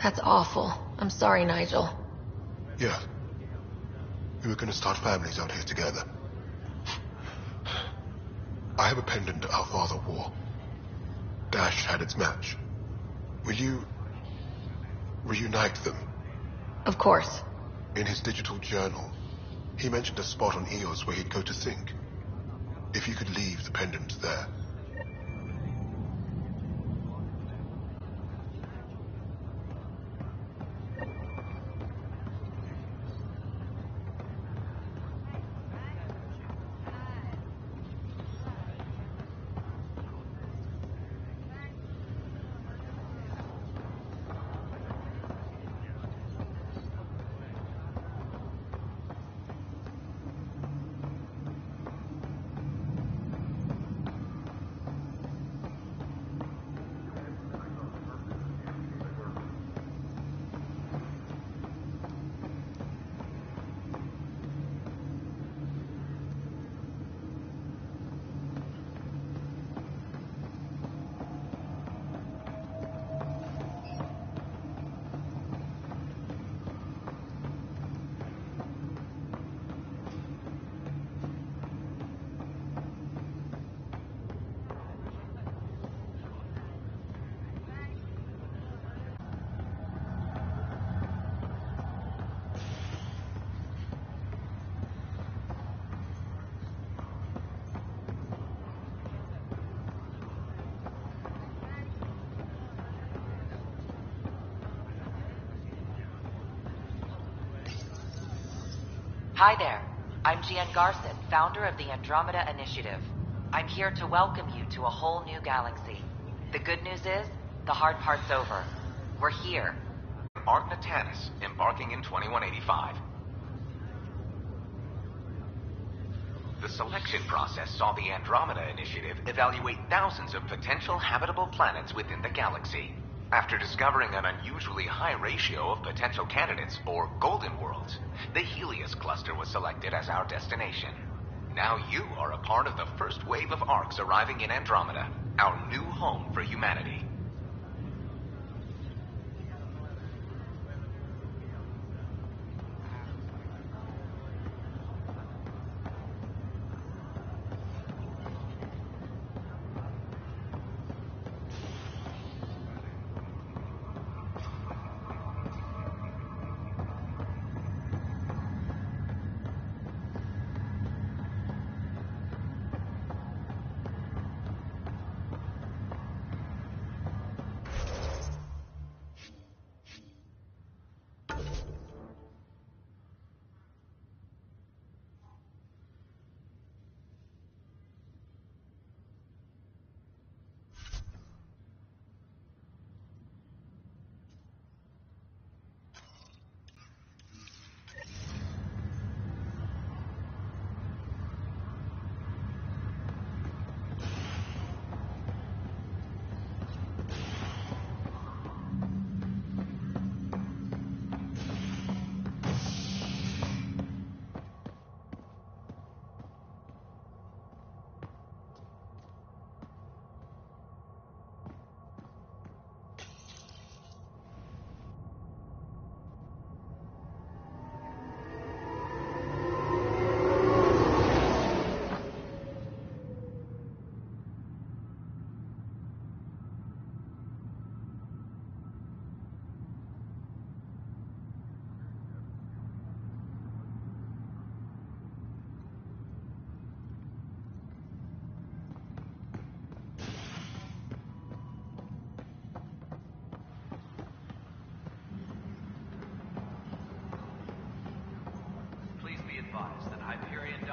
That's awful. I'm sorry, Nigel. Yeah. We were going to start families out here together. I have a pendant our father wore. Dash had its match. Will you reunite them? Of course. In his digital journal, he mentioned a spot on Eos where he'd go to think. If you could leave the pendant there. Hi there. I'm Gian Garson, founder of the Andromeda Initiative. I'm here to welcome you to a whole new galaxy. The good news is, the hard part's over. We're here. Art Natanis, embarking in 2185. The selection process saw the Andromeda Initiative evaluate thousands of potential habitable planets within the galaxy. After discovering an unusually high ratio of potential candidates, or golden worlds, the Helios cluster was selected as our destination. Now you are a part of the first wave of ARCs arriving in Andromeda, our new home for humanity.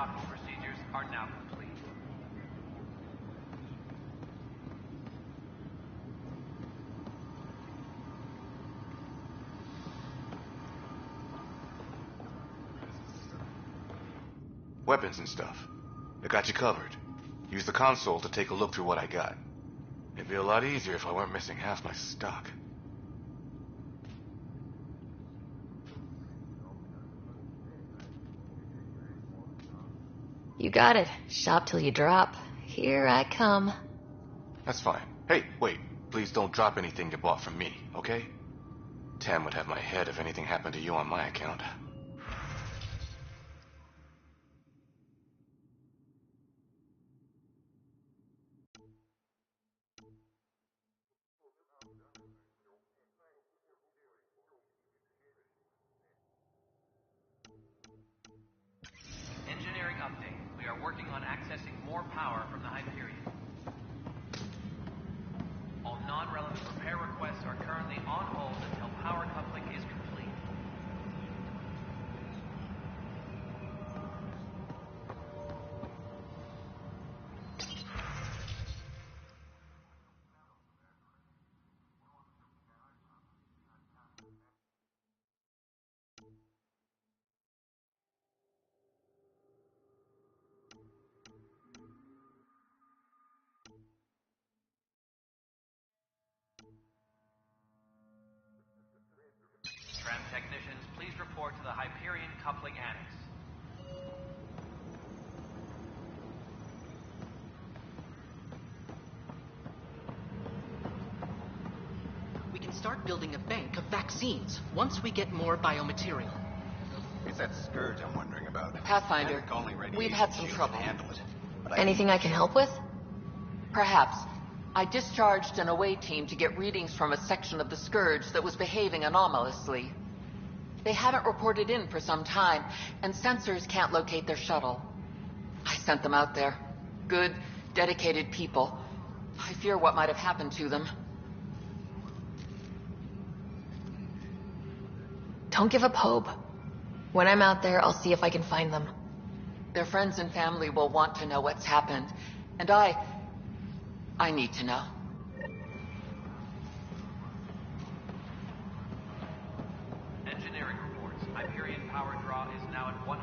docking procedures are now complete. Weapons and stuff. I got you covered. Use the console to take a look through what I got. It'd be a lot easier if I weren't missing half my stock. You got it. Shop till you drop. Here I come. That's fine. Hey, wait. Please don't drop anything you bought from me, okay? Tam would have my head if anything happened to you on my account. Engineering update. We are working on accessing more power from the Hyperion. All non-relevant repair requests are currently on hold until power coupling is complete. Tram technicians, please report to the Hyperion coupling annex. We can start building a bank of vaccines once we get more biomaterial. It's that scourge I'm wondering about. Pathfinder, we've had some trouble. Anything I can help with? Perhaps. I discharged an away team to get readings from a section of the Scourge that was behaving anomalously. They haven't reported in for some time, and sensors can't locate their shuttle. I sent them out there. Good, dedicated people. I fear what might have happened to them. Don't give up hope. When I'm out there, I'll see if I can find them. Their friends and family will want to know what's happened, and I need to know. Engineering reports. Hyperion power draw is now at 100%.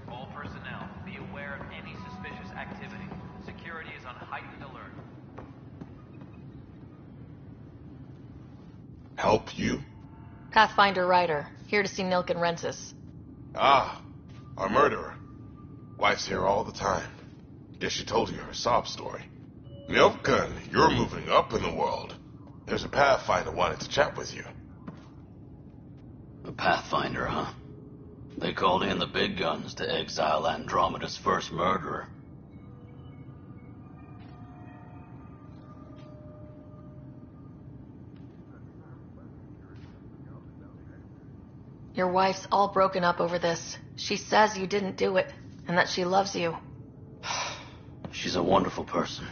All personnel, be aware of any suspicious activity. Security is on heightened alert. Help you? Pathfinder Ryder, here to see Nilk and Rensis. Ah, a murderer. Wife's here all the time. Guess she told you her sob story. Milken, you're moving up in the world. There's a Pathfinder wanted to chat with you. A Pathfinder, huh? They called in the big guns to exile Andromeda's first murderer. Your wife's all broken up over this. She says you didn't do it, and that she loves you. She's a wonderful person.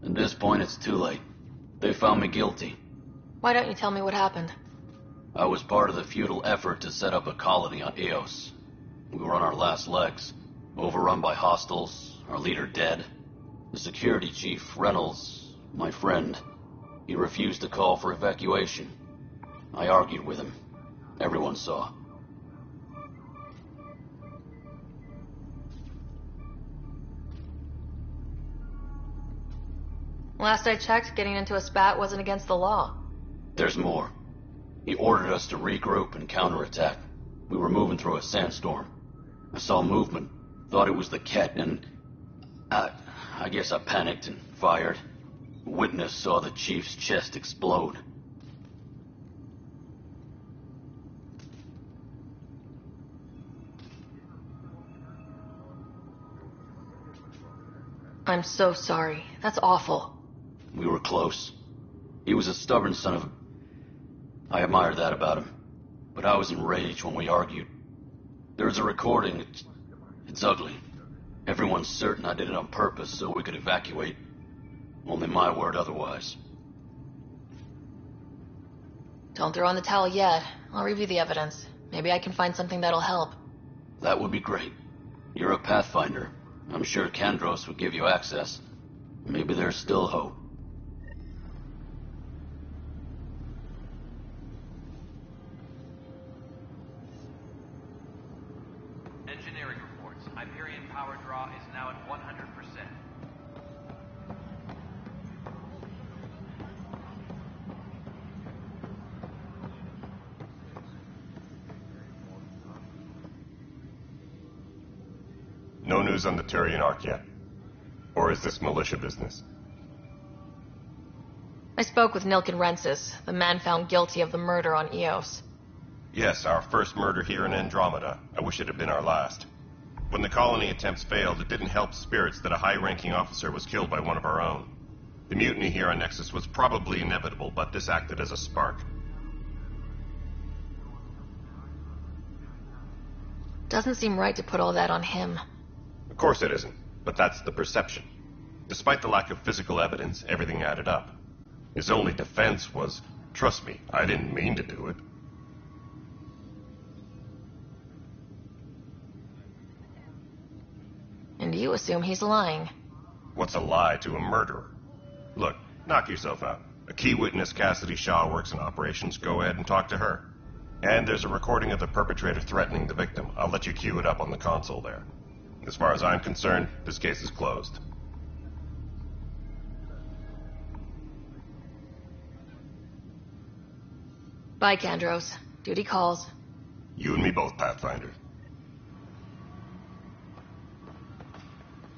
At this point, it's too late. They found me guilty. Why don't you tell me what happened? I was part of the futile effort to set up a colony on Eos. We were on our last legs, overrun by hostiles, our leader dead. The security chief, Reynolds, my friend, he refused to call for evacuation. I argued with him. Everyone saw. Last I checked, getting into a spat wasn't against the law. There's more. He ordered us to regroup and counterattack. We were moving through a sandstorm. I saw movement, thought it was the Ket, and I I guess I panicked and fired. Witness saw the chief's chest explode. I'm so sorry. That's awful. We were close. He was a stubborn son of a... I admired that about him. But I was enraged when we argued. There's a recording. It's ugly. Everyone's certain I did it on purpose so we could evacuate. Only my word otherwise. Don't throw in the towel yet. I'll review the evidence. Maybe I can find something that'll help. That would be great. You're a Pathfinder. I'm sure Kandros would give you access. Maybe there's still hope. Engineering reports. Hyperion power draw is now at 100%. No news on the Turian Ark yet? Or is this militia business? I spoke with Nilken Rensis, the man found guilty of the murder on Eos. Yes, our first murder here in Andromeda. I wish it had been our last. When the colony attempts failed, it didn't help spirits that a high-ranking officer was killed by one of our own. The mutiny here on Nexus was probably inevitable, but this acted as a spark. Doesn't seem right to put all that on him. Of course it isn't, but that's the perception. Despite the lack of physical evidence, everything added up. His only defense was, trust me, I didn't mean to do it. And you assume he's lying. What's a lie to a murderer? Look, knock yourself out. A key witness, Cassidy Shaw, works in operations. Go ahead and talk to her. And there's a recording of the perpetrator threatening the victim. I'll let you cue it up on the console there. As far as I'm concerned, this case is closed. Bye, Kandros. Duty calls. You and me both, Pathfinder.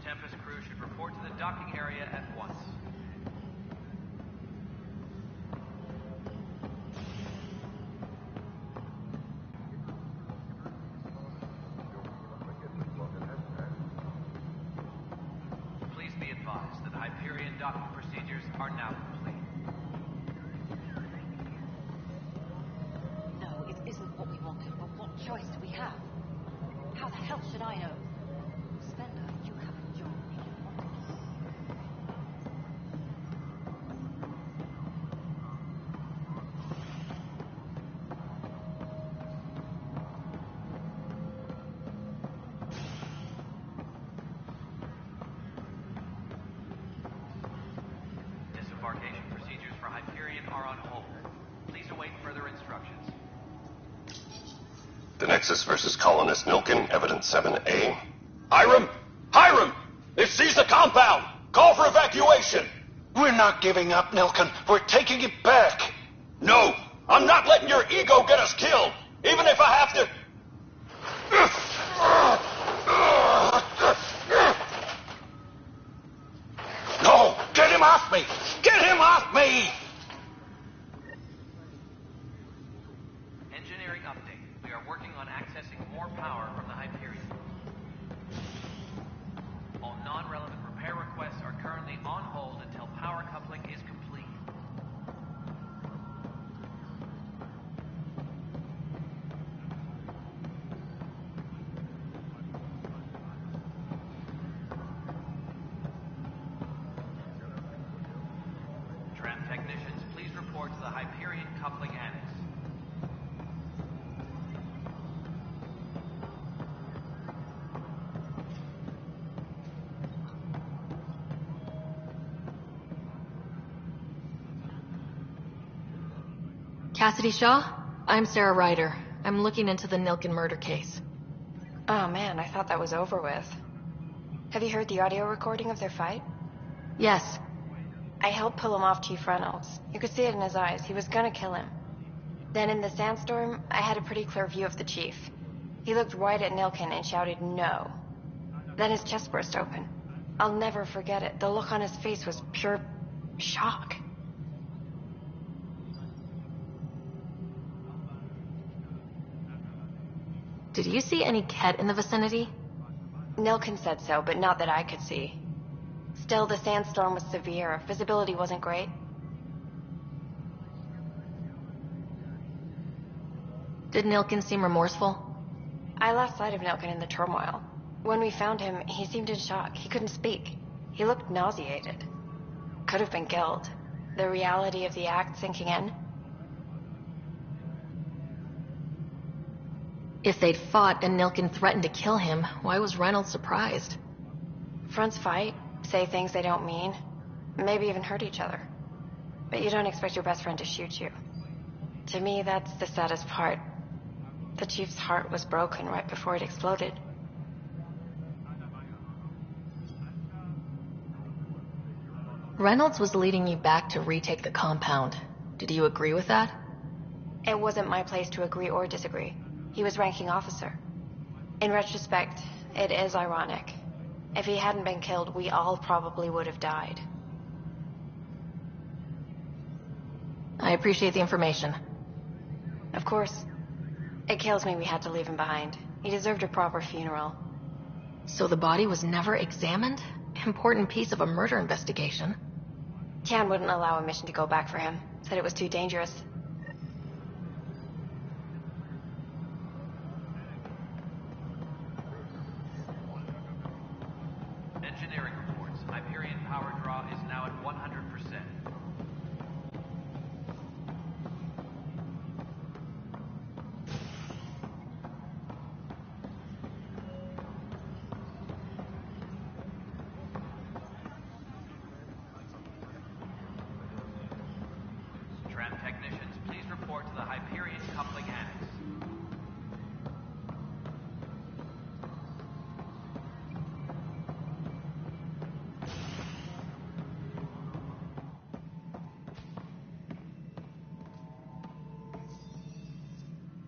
Tempest crew should report to the docking area at once. Please be advised that Hyperion docking procedures are now complete. No, it isn't what we wanted, but what choice do we have? How the hell should I know? Spender, you have a job we can want. Disembarkation procedures for Hyperion are on hold. Please await further instructions. The Nexus versus colonist Nilken, evidence 7A. Hiram! Hiram! They've seized the compound! Call for evacuation! We're not giving up, Nilken. We're taking it back. No! I'm not letting your ego get us killed! Even if I have to... No! Get him off me! Get him off me! Engineering update. We are working on accessing more power from the Hyperion. All non-relevant repair requests are currently on hold until power coupling is complete. Tram technicians, please report to the Hyperion coupling annex. Cassidy Shaw? I'm Sarah Ryder. I'm looking into the Nilken murder case. Oh man, I thought that was over with. Have you heard the audio recording of their fight? Yes. I helped pull him off Chief Reynolds. You could see it in his eyes. He was gonna kill him. Then in the sandstorm, I had a pretty clear view of the chief. He looked right at Nilken and shouted no. Then his chest burst open. I'll never forget it. The look on his face was pure shock. Did you see any Ket in the vicinity? Nilkin said so, but not that I could see. Still, the sandstorm was severe. Visibility wasn't great. Did Nilkin seem remorseful? I lost sight of Nilkin in the turmoil. When we found him, he seemed in shock. He couldn't speak. He looked nauseated. Could have been guilt. The reality of the act sinking in. If they'd fought and Nilkin threatened to kill him, why was Reynolds surprised? Fronts fight, say things they don't mean, maybe even hurt each other. But you don't expect your best friend to shoot you. To me, that's the saddest part. The Chief's heart was broken right before it exploded. Reynolds was leading you back to retake the compound. Did you agree with that? It wasn't my place to agree or disagree. He was ranking officer. In retrospect, it is ironic. If he hadn't been killed, we all probably would have died. I appreciate the information. Of course. It kills me we had to leave him behind. He deserved a proper funeral. So the body was never examined? Important piece of a murder investigation. Tian wouldn't allow a mission to go back for him. Said it was too dangerous. Engineering reports. Hyperion power draw is now at 100%. Tram technicians, please report to the Hyperion coupling annex.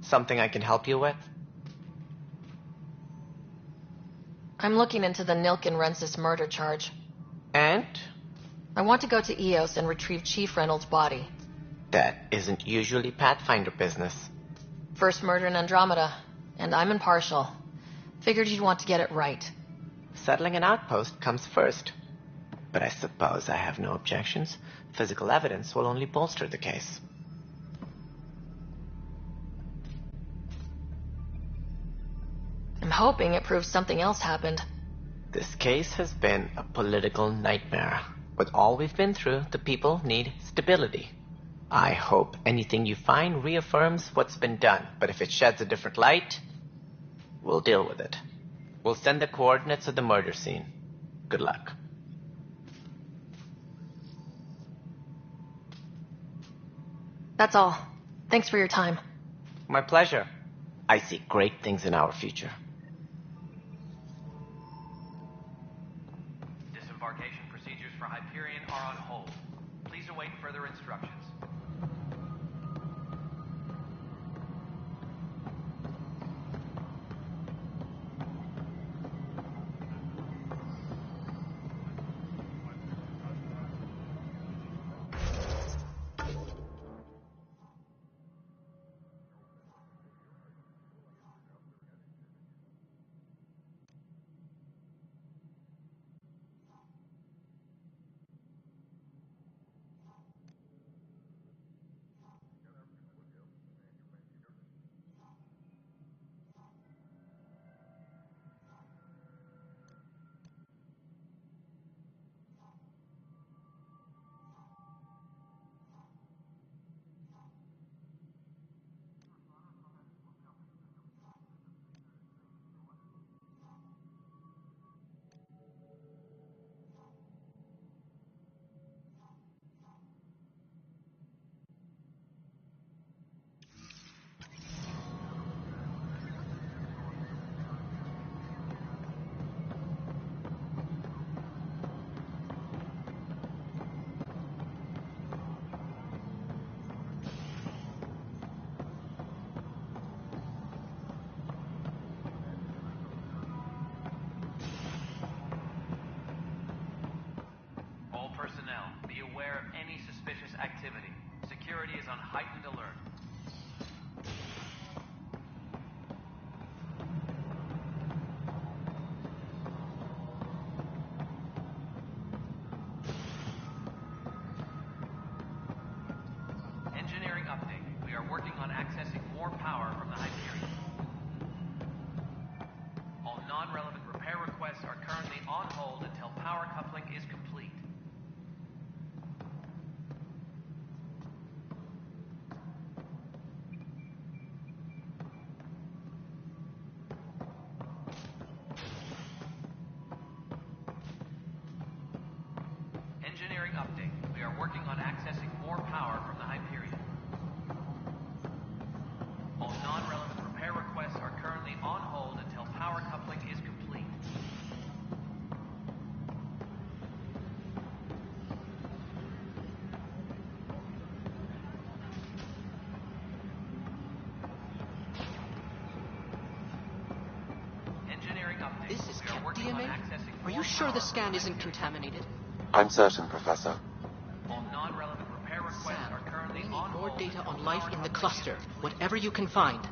Something I can help you with? I'm looking into the Nilkin-Rensis murder charge. And? I want to go to EOS and retrieve Chief Reynolds' body. That isn't usually Pathfinder business. First murder in Andromeda, and I'm impartial. Figured you'd want to get it right. Settling an outpost comes first. But I suppose I have no objections. Physical evidence will only bolster the case. I'm hoping it proves something else happened. This case has been a political nightmare. With all we've been through, the people need stability. I hope anything you find reaffirms what's been done, but if it sheds a different light, we'll deal with it. We'll send the coordinates of the murder scene. Good luck. That's all. Thanks for your time. My pleasure. I see great things in our future. Disembarkation procedures for Hyperion are on hold. Please await further instructions. non-relevant repair requests are currently on hold until power coupling is complete. Engineering update. We are working on accessing more power from the Hyperion. All non-relevant repair requests are currently on hold until power coupling is complete. Engineering update. This is We are Cap working on DNA? accessing Are you more sure power the from scan the isn't Hyperion. contaminated? I'm certain, Professor. All non-relevant repair requests Sam, are currently we need on more hold data until on life power in the coupling is cluster. complete. Whatever you can find.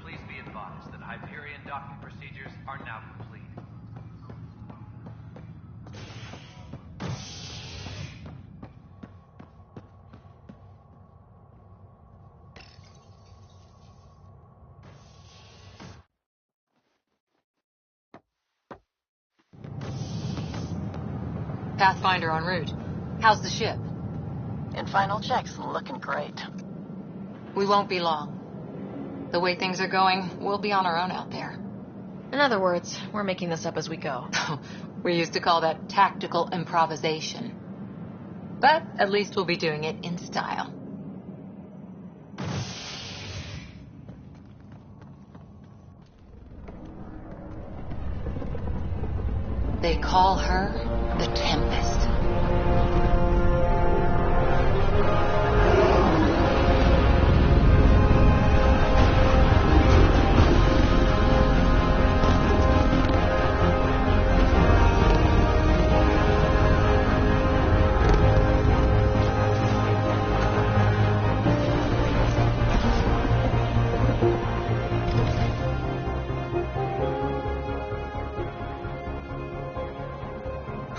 Please be advised that Hyperion docking procedures are now complete. Pathfinder en route. How's the ship? In final checks, looking great. We won't be long. The way things are going, we'll be on our own out there. In other words, we're making this up as we go. We used to call that tactical improvisation. But at least we'll be doing it in style. They call her the Tempest.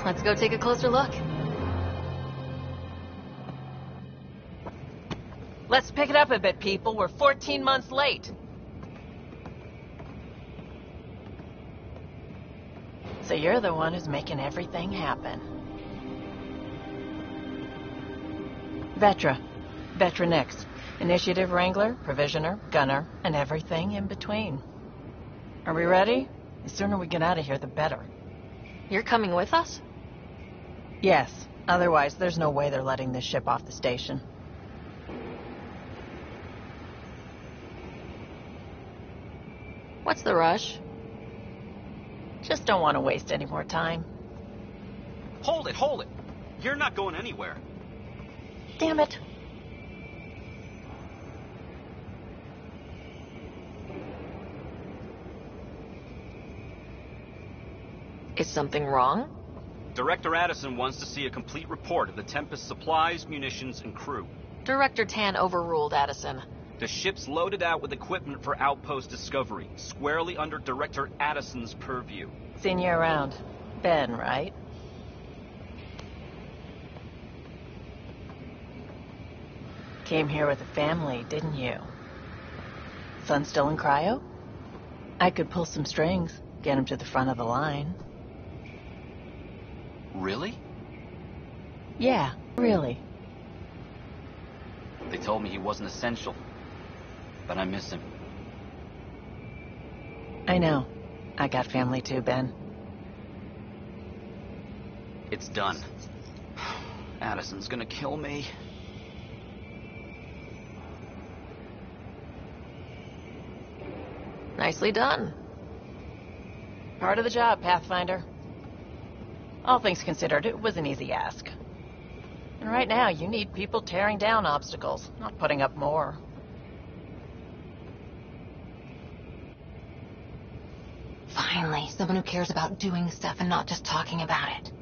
Let's go take a closer look. Let's pick it up a bit, people. We're 14 months late. So you're the one who's making everything happen. Vetra. Vetra next. Initiative Wrangler, Provisioner, Gunner, and everything in between. Are we ready? The sooner we get out of here, the better. You're coming with us? Yes. Otherwise, there's no way they're letting this ship off the station. What's the rush? Just don't want to waste any more time. Hold it, hold it. You're not going anywhere. Damn it. Is something wrong? Director Addison wants to see a complete report of the Tempest supplies, munitions, and crew. Director Tan overruled Addison. The ship's loaded out with equipment for outpost discovery, squarely under Director Addison's purview. Seen you around. Ben, right? Came here with a family, didn't you? Son still in cryo? I could pull some strings, get him to the front of the line. Really? Yeah, really. They told me he wasn't essential, but I miss him. I know. I got family too, Ben. It's done. Addison's gonna kill me. Nicely done. Part of the job, Pathfinder. All things considered, it was an easy ask. And right now, you need people tearing down obstacles, not putting up more. Finally, someone who cares about doing stuff and not just talking about it.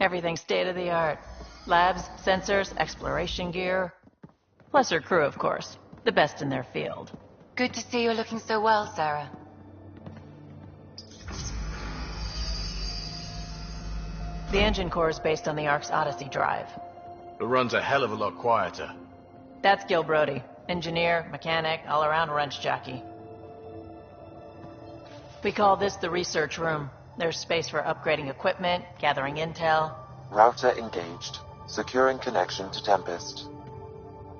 Everything's state-of-the-art. Labs, sensors, exploration gear. Plus her crew, of course. The best in their field. Good to see you're looking so well, Sarah. The engine core is based on the Ark's Odyssey drive. It runs a hell of a lot quieter. That's Gil Brody. Engineer, mechanic, all-around wrench jockey. We call this the research room. There's space for upgrading equipment, gathering intel. Router engaged. Securing connection to Tempest.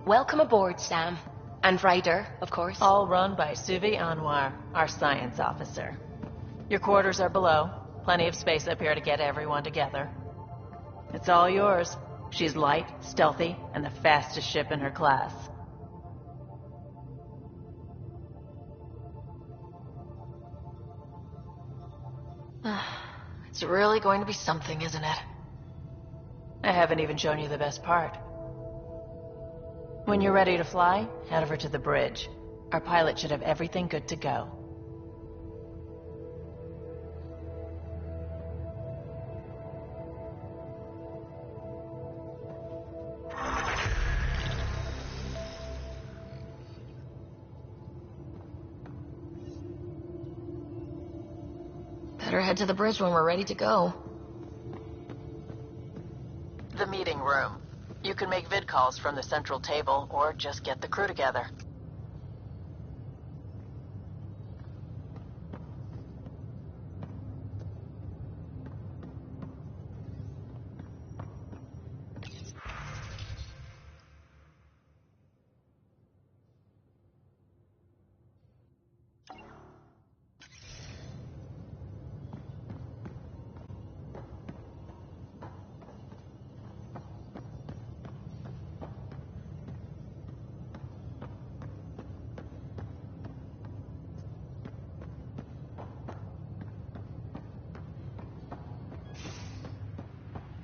Welcome aboard, Sam. And Ryder, of course. All run by Suvi Anwar, our science officer. Your quarters are below. Plenty of space up here to get everyone together. It's all yours. She's light, stealthy, and the fastest ship in her class. It's really going to be something, isn't it? I haven't even shown you the best part. When you're ready to fly, head over to the bridge. Our pilot should have everything good to go. Better head to the bridge when we're ready to go. The meeting room. You can make vid calls from the central table, or just get the crew together.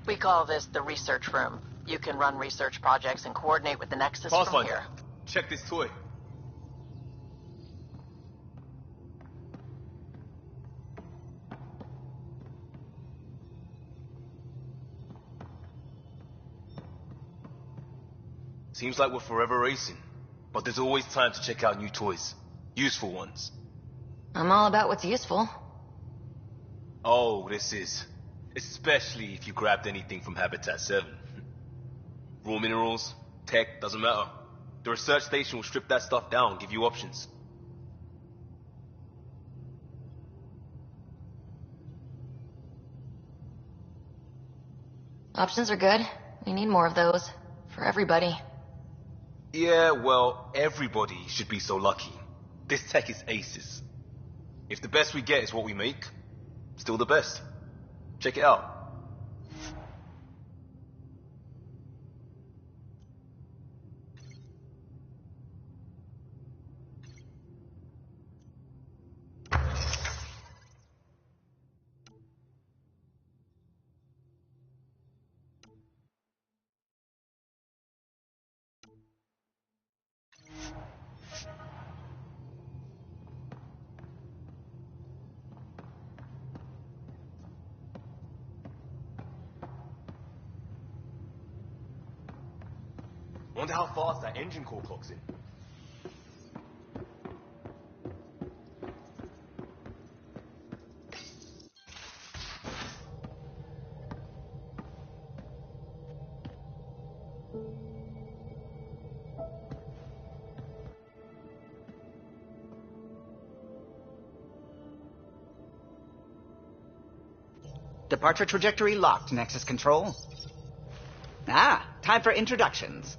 We call this the research room. You can run research projects and coordinate with the Nexus from here. Check this toy. Seems like we're forever racing, but there's always time to check out new toys. Useful ones. I'm all about what's useful. Oh, this is. Especially if you grabbed anything from Habitat 7. Raw minerals, tech, doesn't matter. The research station will strip that stuff down and give you options. Options are good. We need more of those. For everybody. Yeah, well, everybody should be so lucky. This tech is aces. If the best we get is what we make, still the best. Check it out. Wonder how fast that engine core clocks in. Departure trajectory locked, Nexus Control. Ah, time for introductions.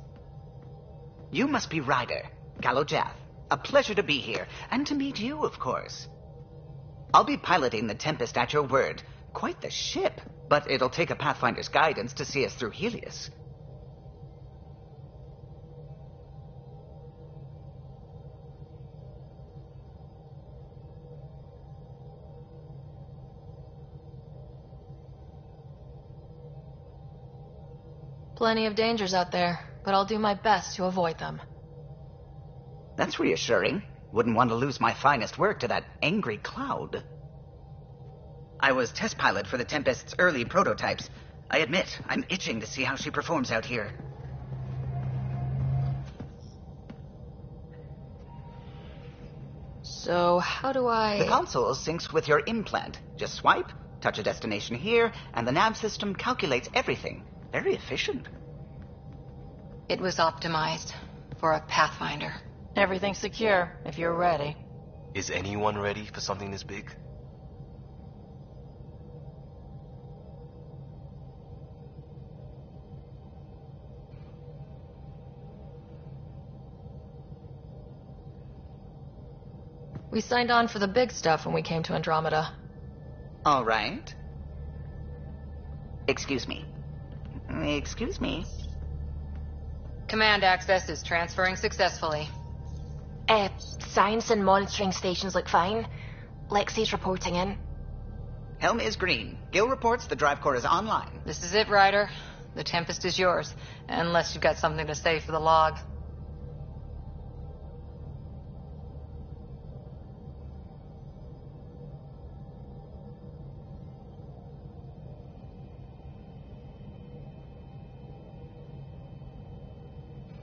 You must be Ryder, Galojath. A pleasure to be here, and to meet you, of course. I'll be piloting the Tempest at your word. Quite the ship, but it'll take a Pathfinder's guidance to see us through Helios. Plenty of dangers out there, but I'll do my best to avoid them. That's reassuring. Wouldn't want to lose my finest work to that angry cloud. I was test pilot for the Tempest's early prototypes. I admit, I'm itching to see how she performs out here. So, how do I... The console syncs with your implant. Just swipe, touch a destination here, and the nav system calculates everything. Very efficient. It was optimized for a Pathfinder. Everything's secure, if you're ready. Is anyone ready for something this big? We signed on for the big stuff when we came to Andromeda. All right. Excuse me. Excuse me. Command access is transferring successfully. Science and monitoring stations look fine. Lexi's reporting in. Helm is green. Gil reports the drive core is online. This is it, Ryder. The Tempest is yours, unless you've got something to say for the log.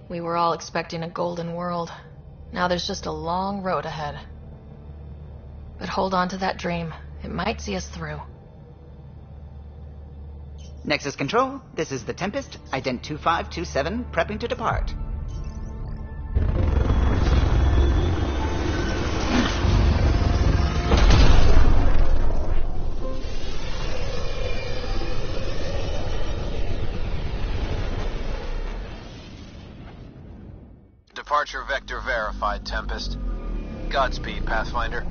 We were all expecting a golden world. Now there's just a long road ahead. But hold on to that dream. It might see us through. Nexus Control, this is the Tempest, ident 2527, prepping to depart. Departure vector verified, Tempest. Godspeed, Pathfinder.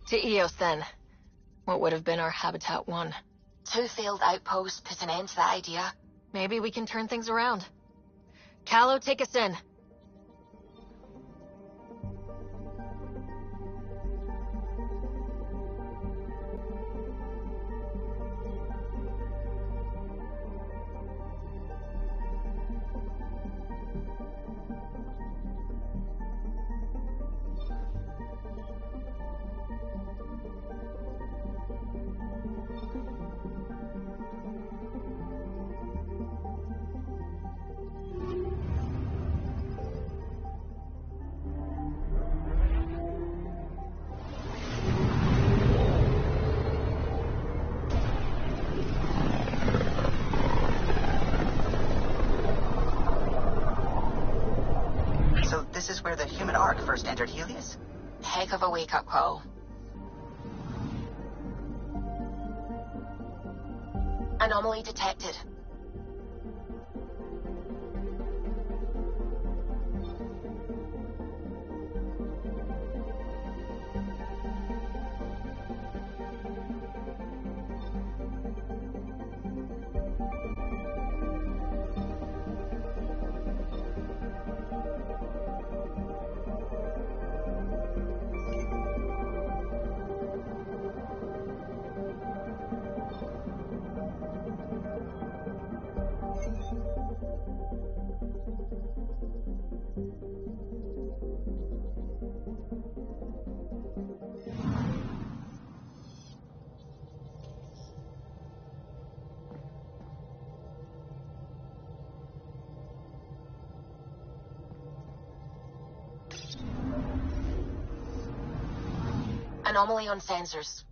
To Eos, then. What would have been our Habitat 1. 2 failed outposts put an end to that idea. Maybe we can turn things around. Callow, take us in. So this is where the human Ark first entered Helios? Heck of a wake-up call. Anomaly detected. Anomaly on sensors.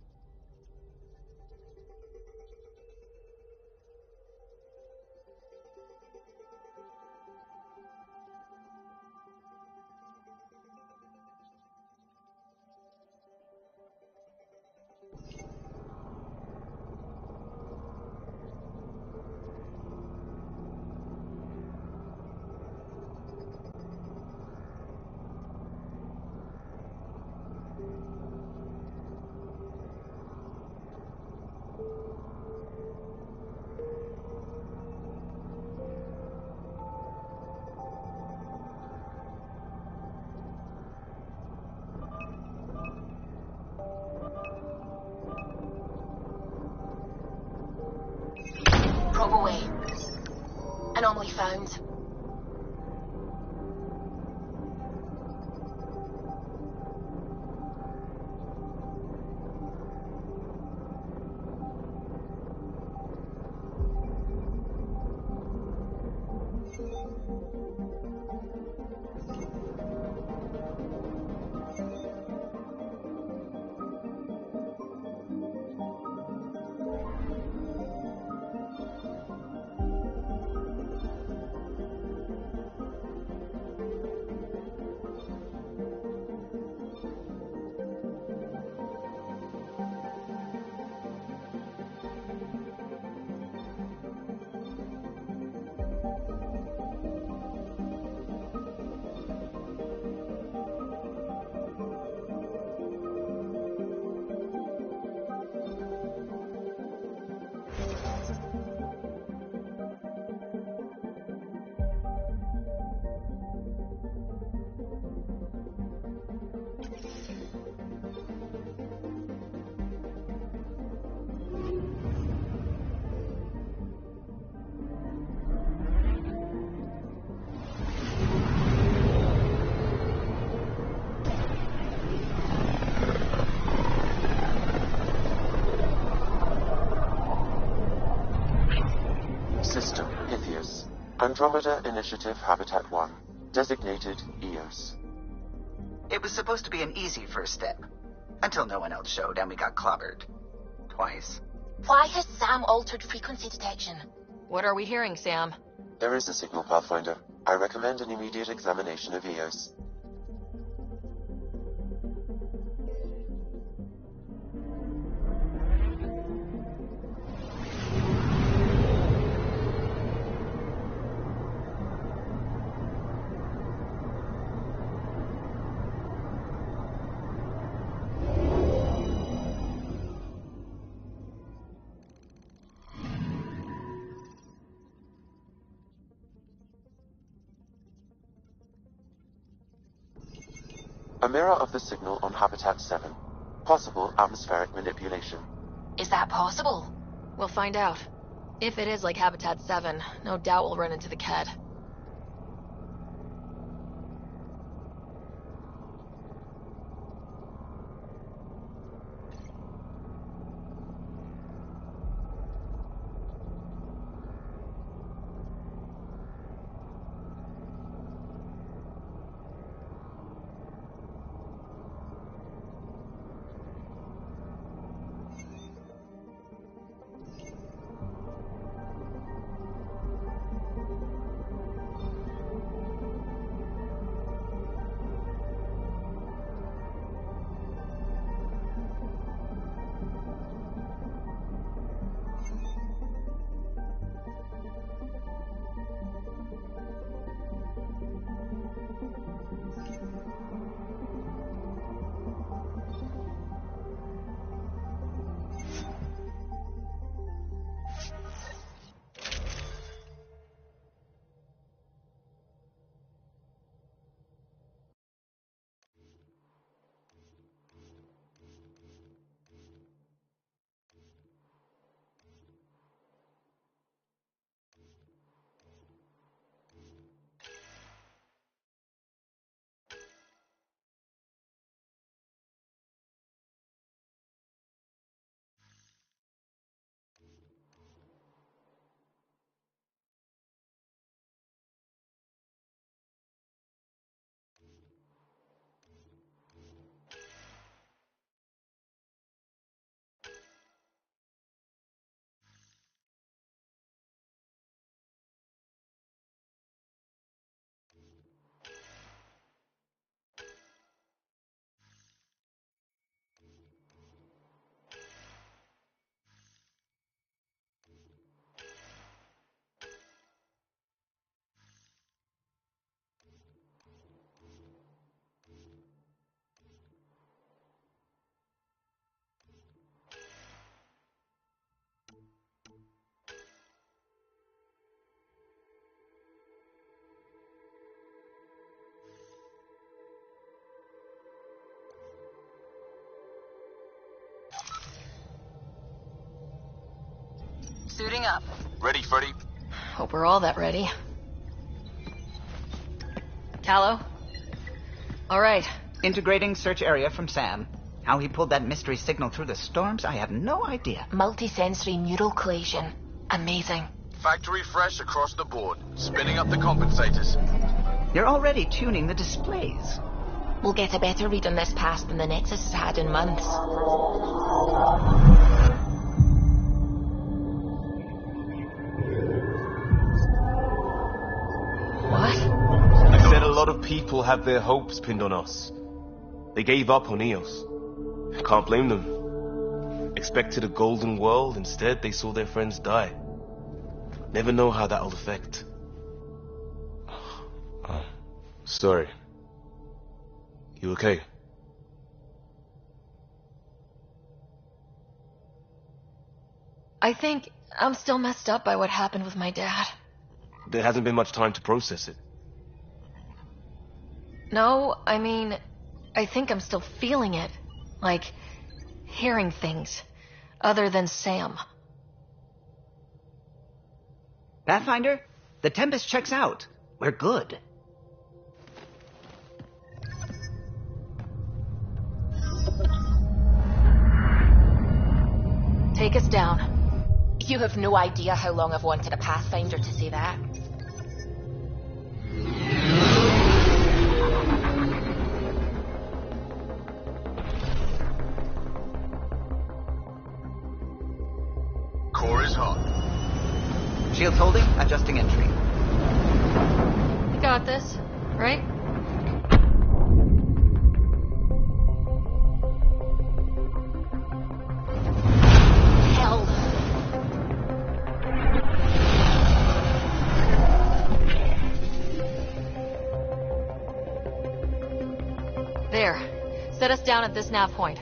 Probe away. Anomaly found. Andromeda Initiative Habitat 1, designated EOS. It was supposed to be an easy first step, until no one else showed and we got clobbered. Twice. Why has Sam altered frequency detection? What are we hearing, Sam? There is a signal, Pathfinder. I recommend an immediate examination of EOS. A mirror of the signal on Habitat 7. Possible atmospheric manipulation. Is that possible? We'll find out. If it is like Habitat 7, no doubt we'll run into the Ked. Suiting up. Ready, Freddy? Hope we're all that ready. Callow? All right. Integrating search area from Sam. How he pulled that mystery signal through the storms, I have no idea. Multisensory neural collation. Amazing. Factory fresh across the board. Spinning up the compensators. You're already tuning the displays. We'll get a better read on this pass than the Nexus has had in months. I said a lot of people have their hopes pinned on us. They gave up on EOS. Can't blame them. Expected a golden world, instead they saw their friends die. Never know how that'll affect. Sorry. You okay? I think I'm still messed up by what happened with my dad. There hasn't been much time to process it. No, I mean, I think I'm still feeling it. Like, hearing things. Other than Sam. Pathfinder, the Tempest checks out. We're good. Take us down. You have no idea how long I've wanted a Pathfinder to say that. talk. Shields holding, adjusting entry. You got this, right? Hell. There. Set us down at this nav point.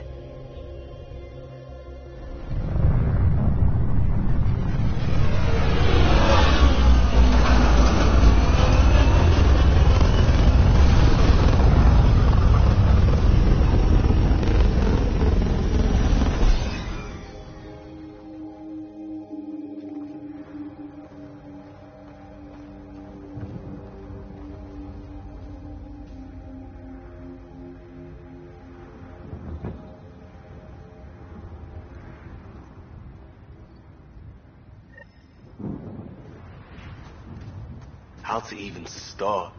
How to even start?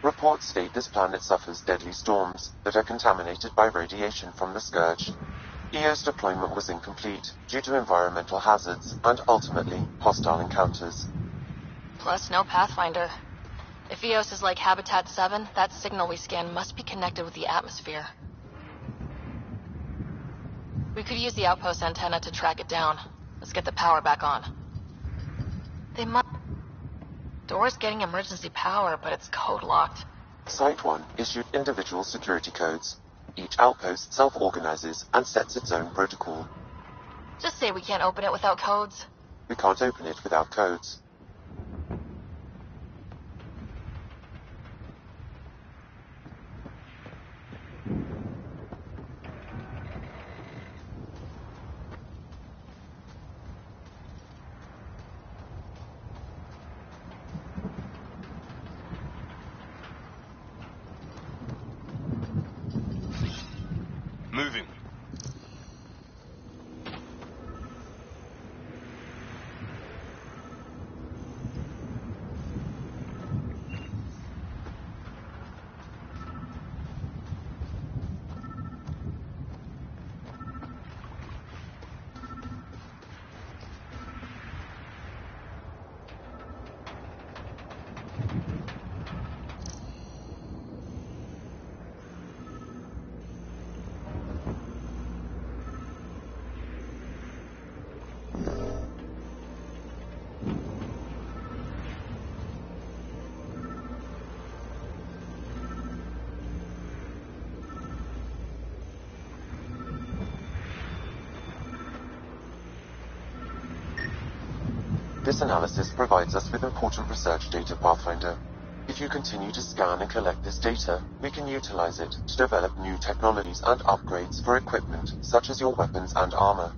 Reports state this planet suffers deadly storms that are contaminated by radiation from the Scourge. EO's deployment was incomplete due to environmental hazards and, ultimately, hostile encounters. Plus, no Pathfinder. If EOS is like Habitat 7, that signal we scan must be connected with the atmosphere. We could use the outpost antenna to track it down. Let's get the power back on. They must... Door's getting emergency power, but it's code-locked. Site 1 issued individual security codes. Each outpost self-organizes and sets its own protocol. Just say we can't open it without codes. We can't open it without codes. Moving. This analysis provides us with important research data, Pathfinder. If you continue to scan and collect this data, we can utilize it to develop new technologies and upgrades for equipment, such as your weapons and armor.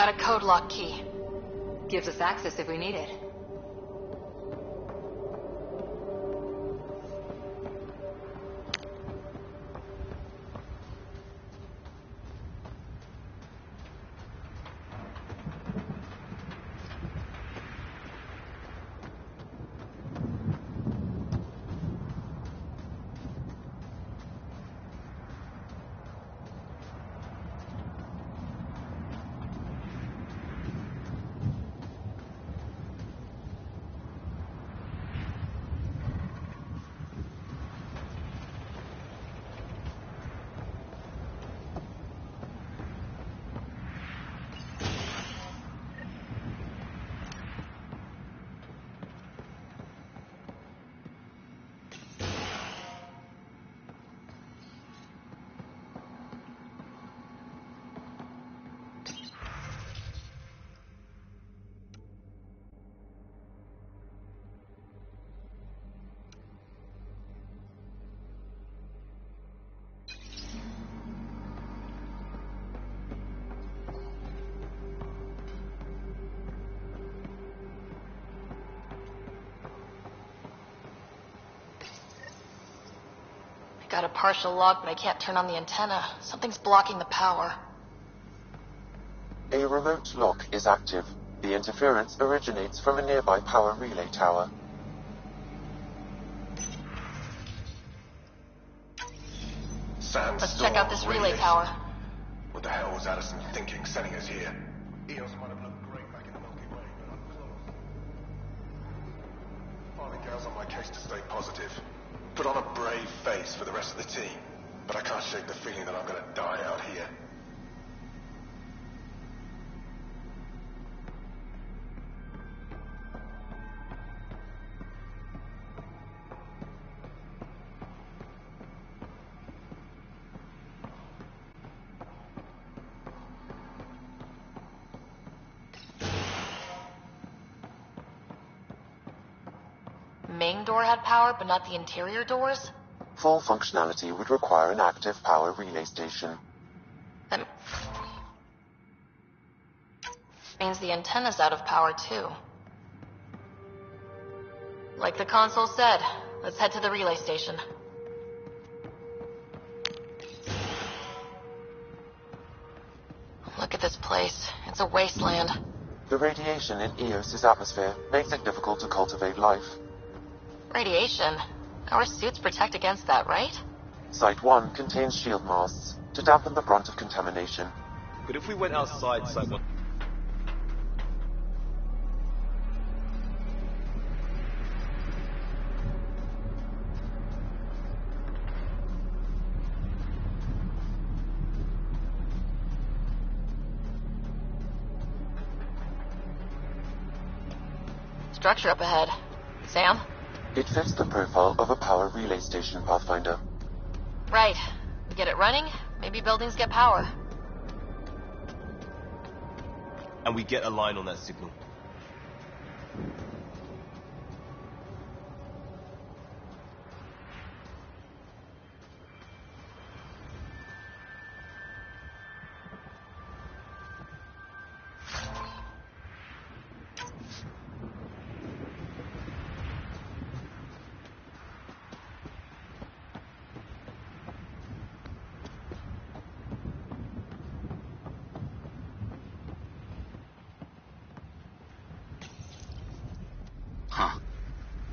got a code lock key. Gives us access if we need it. Got a partial lock, but I can't turn on the antenna. Something's blocking the power. A remote lock is active. The interference originates from a nearby power relay tower. Let's check out this relay tower. What the hell was Addison thinking sending us here? EOS might have looked great back in the Milky Way, but up close. Finally gals on my case to stay positive. Put on a brave face for the rest of the team, but I can't shake the feeling that I'm gonna die out here. Main door had power, but not the interior doors? Full functionality would require an active power relay station. That means the antenna's out of power, too. Like the console said, let's head to the relay station. Look at this place. It's a wasteland. The radiation in EOS's atmosphere makes it difficult to cultivate life. Radiation? Our suits protect against that, right? Site 1 contains shield masts to dampen the brunt of contamination. But if we went outside Site 1... Structure up ahead. Sam? It fits the profile of a power relay station, Pathfinder. Right. We get it running, maybe buildings get power. And we get a line on that signal.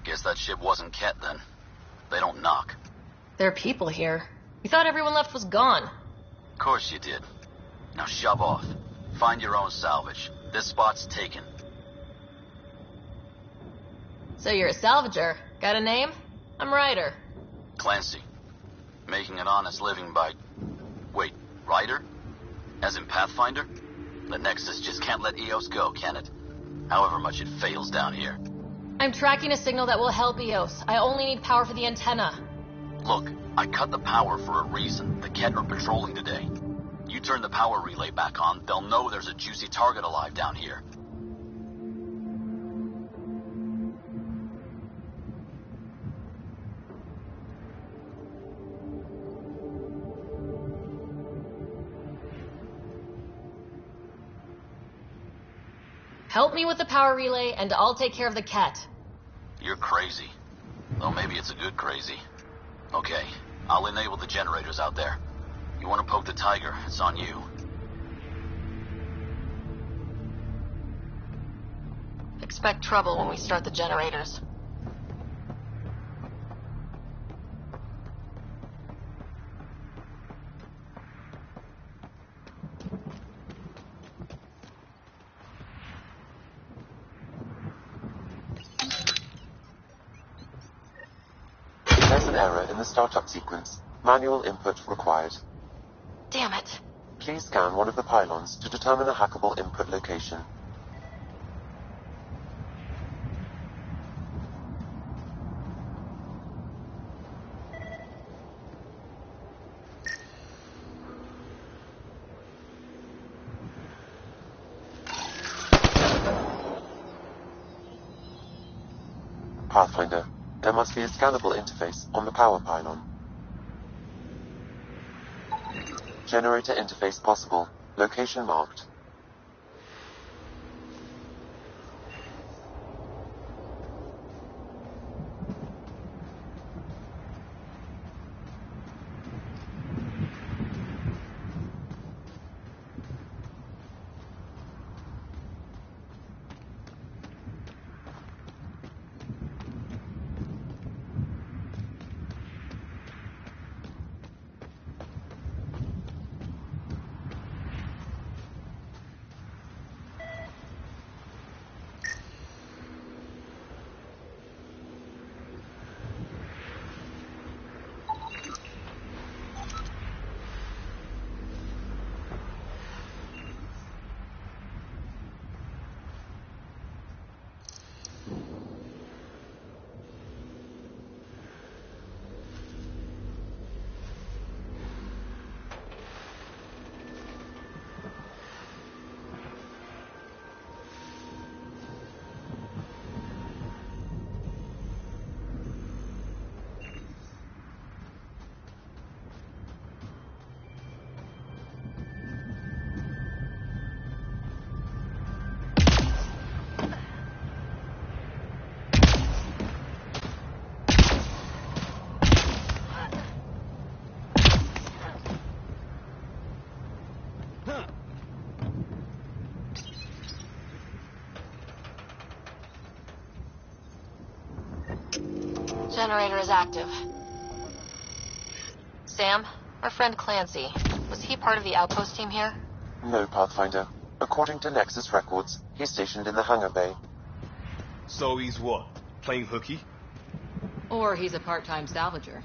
Guess that ship wasn't Ket then. They don't knock. There are people here. We thought everyone left was gone. Of course you did. Now shove off. Find your own salvage. This spot's taken. So you're a salvager. Got a name? I'm Ryder. Clancy. Making an honest living by... Wait, Ryder? As in Pathfinder? The Nexus just can't let EOS go, can it? However much it fails down here. I'm tracking a signal that will help EOS. I only need power for the antenna. Look, I cut the power for a reason. The Ket are patrolling today. You turn the power relay back on, they'll know there's a juicy target alive down here. Help me with the power relay, and I'll take care of the cat. You're crazy. Well, maybe it's a good crazy. Okay, I'll enable the generators out there. You want to poke the tiger, it's on you. Expect trouble when we start the generators. There's an error in the startup sequence. Manual input required. Damn it. Please scan one of the pylons to determine a hackable input location. Pathfinder, there must be a scannable interface on the power pylon. Generator interface possible. Location marked. Generator is active. Sam, our friend Clancy, was he part of the outpost team here? No, Pathfinder. According to Nexus records, he's stationed in the hangar bay. So he's what? Playing hooky? Or he's a part-time salvager.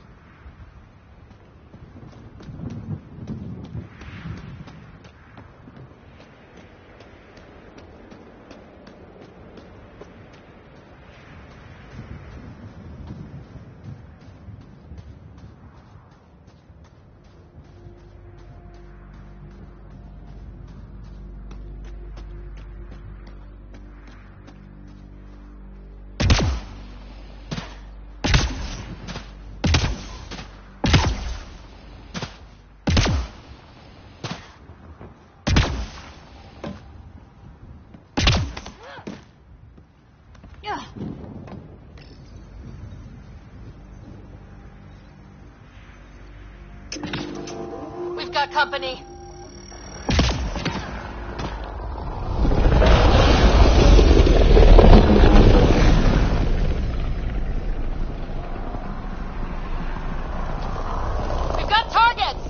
We've got company. We've got targets!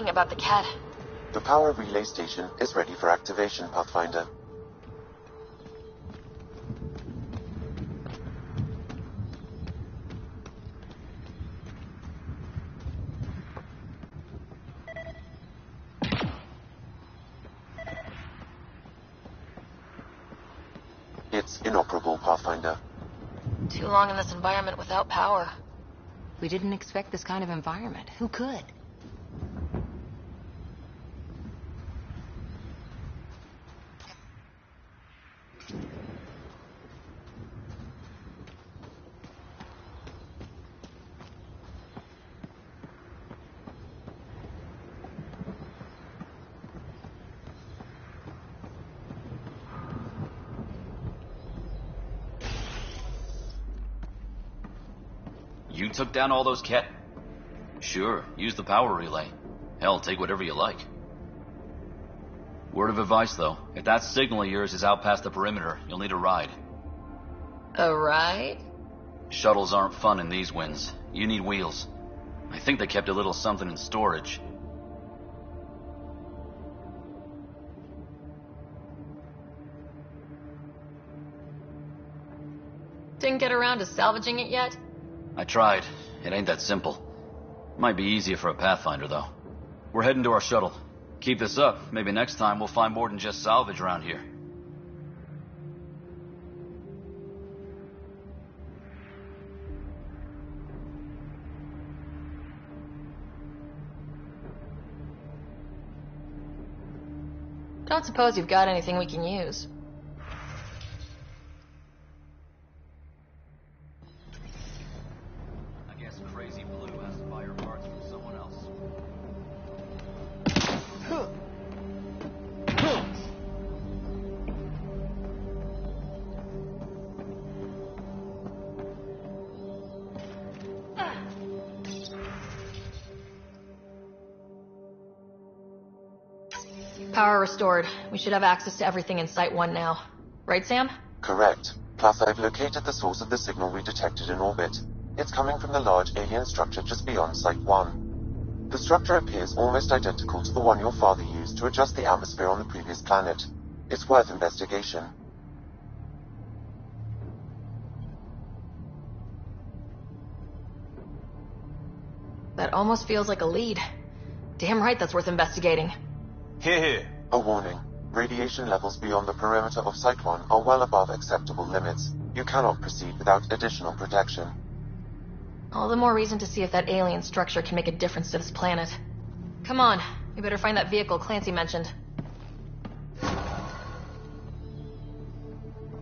talking about the cat? The power relay station is ready for activation, Pathfinder. It's inoperable, Pathfinder. Too long in this environment without power. We didn't expect this kind of environment. Who could? You took down all those cat... Sure, use the power relay. Hell, take whatever you like. Word of advice, though. If that signal of yours is out past the perimeter, you'll need a ride. A ride? Shuttles aren't fun in these winds. You need wheels. I think they kept a little something in storage. Didn't get around to salvaging it yet? I tried. It ain't that simple. Might be easier for a Pathfinder, though. We're heading to our shuttle. Keep this up. Maybe next time we'll find more than just salvage around here. Don't suppose you've got anything we can use. I guess Crazy Blue has to buy her parts from someone else. Power restored. We should have access to everything in Site 1 now. Right, Sam? Correct. Plus, I've located the source of the signal we detected in orbit. It's coming from the large alien structure just beyond Site 1. The structure appears almost identical to the one your father used to adjust the atmosphere on the previous planet. It's worth investigation. That almost feels like a lead. Damn right that's worth investigating. Here. A warning. Radiation levels beyond the perimeter of Site 1 are well above acceptable limits. You cannot proceed without additional protection. All the more reason to see if that alien structure can make a difference to this planet. Come on, we better find that vehicle Clancy mentioned.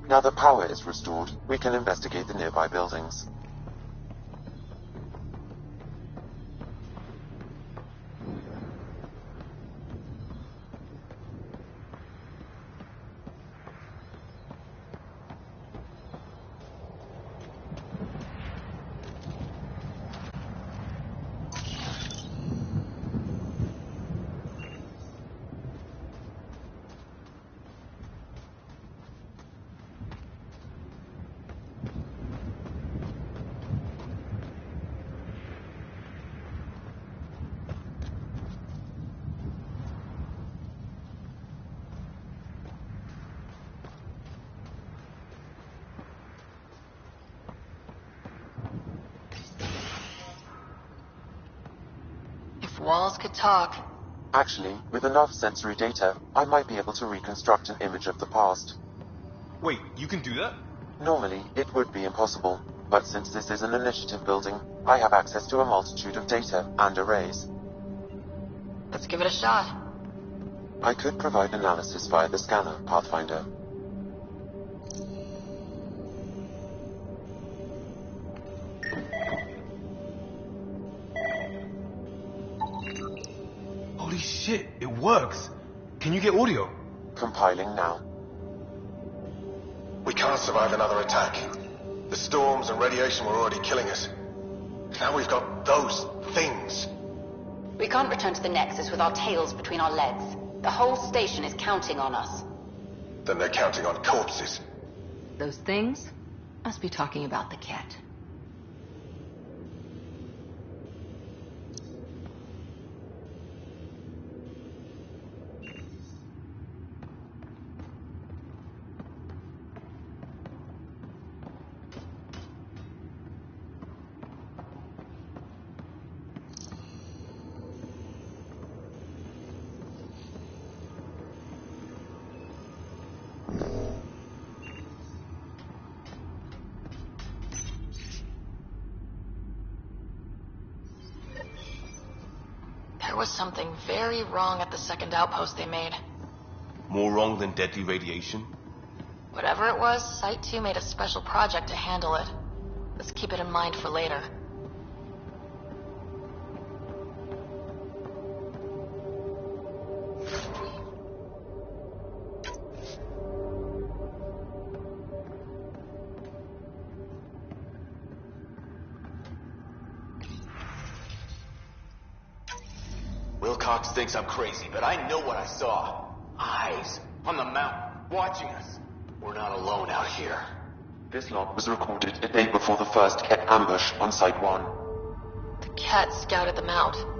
Now that power is restored, we can investigate the nearby buildings. Walls could talk. Actually, with enough sensory data, I might be able to reconstruct an image of the past. Wait, you can do that? Normally, it would be impossible, but since this is an initiative building, I have access to a multitude of data and arrays. Let's give it a shot. I could provide analysis via the scanner, Pathfinder. Holy shit, it works. Can you get audio? Compiling now. We can't survive another attack. The storms and radiation were already killing us. Now we've got those things. We can't return to the Nexus with our tails between our legs. The whole station is counting on us. Then they're counting on corpses. Those things must be talking about the cat. was something very wrong at the second outpost they made. More wrong than deadly radiation? Whatever it was, Site 2 made a special project to handle it. Let's keep it in mind for later. Wilcox thinks I'm crazy, but I know what I saw. Eyes on the mountain, watching us. We're not alone out here. This log was recorded a day before the first Ket ambush on Site 1. The Ket scouted them out.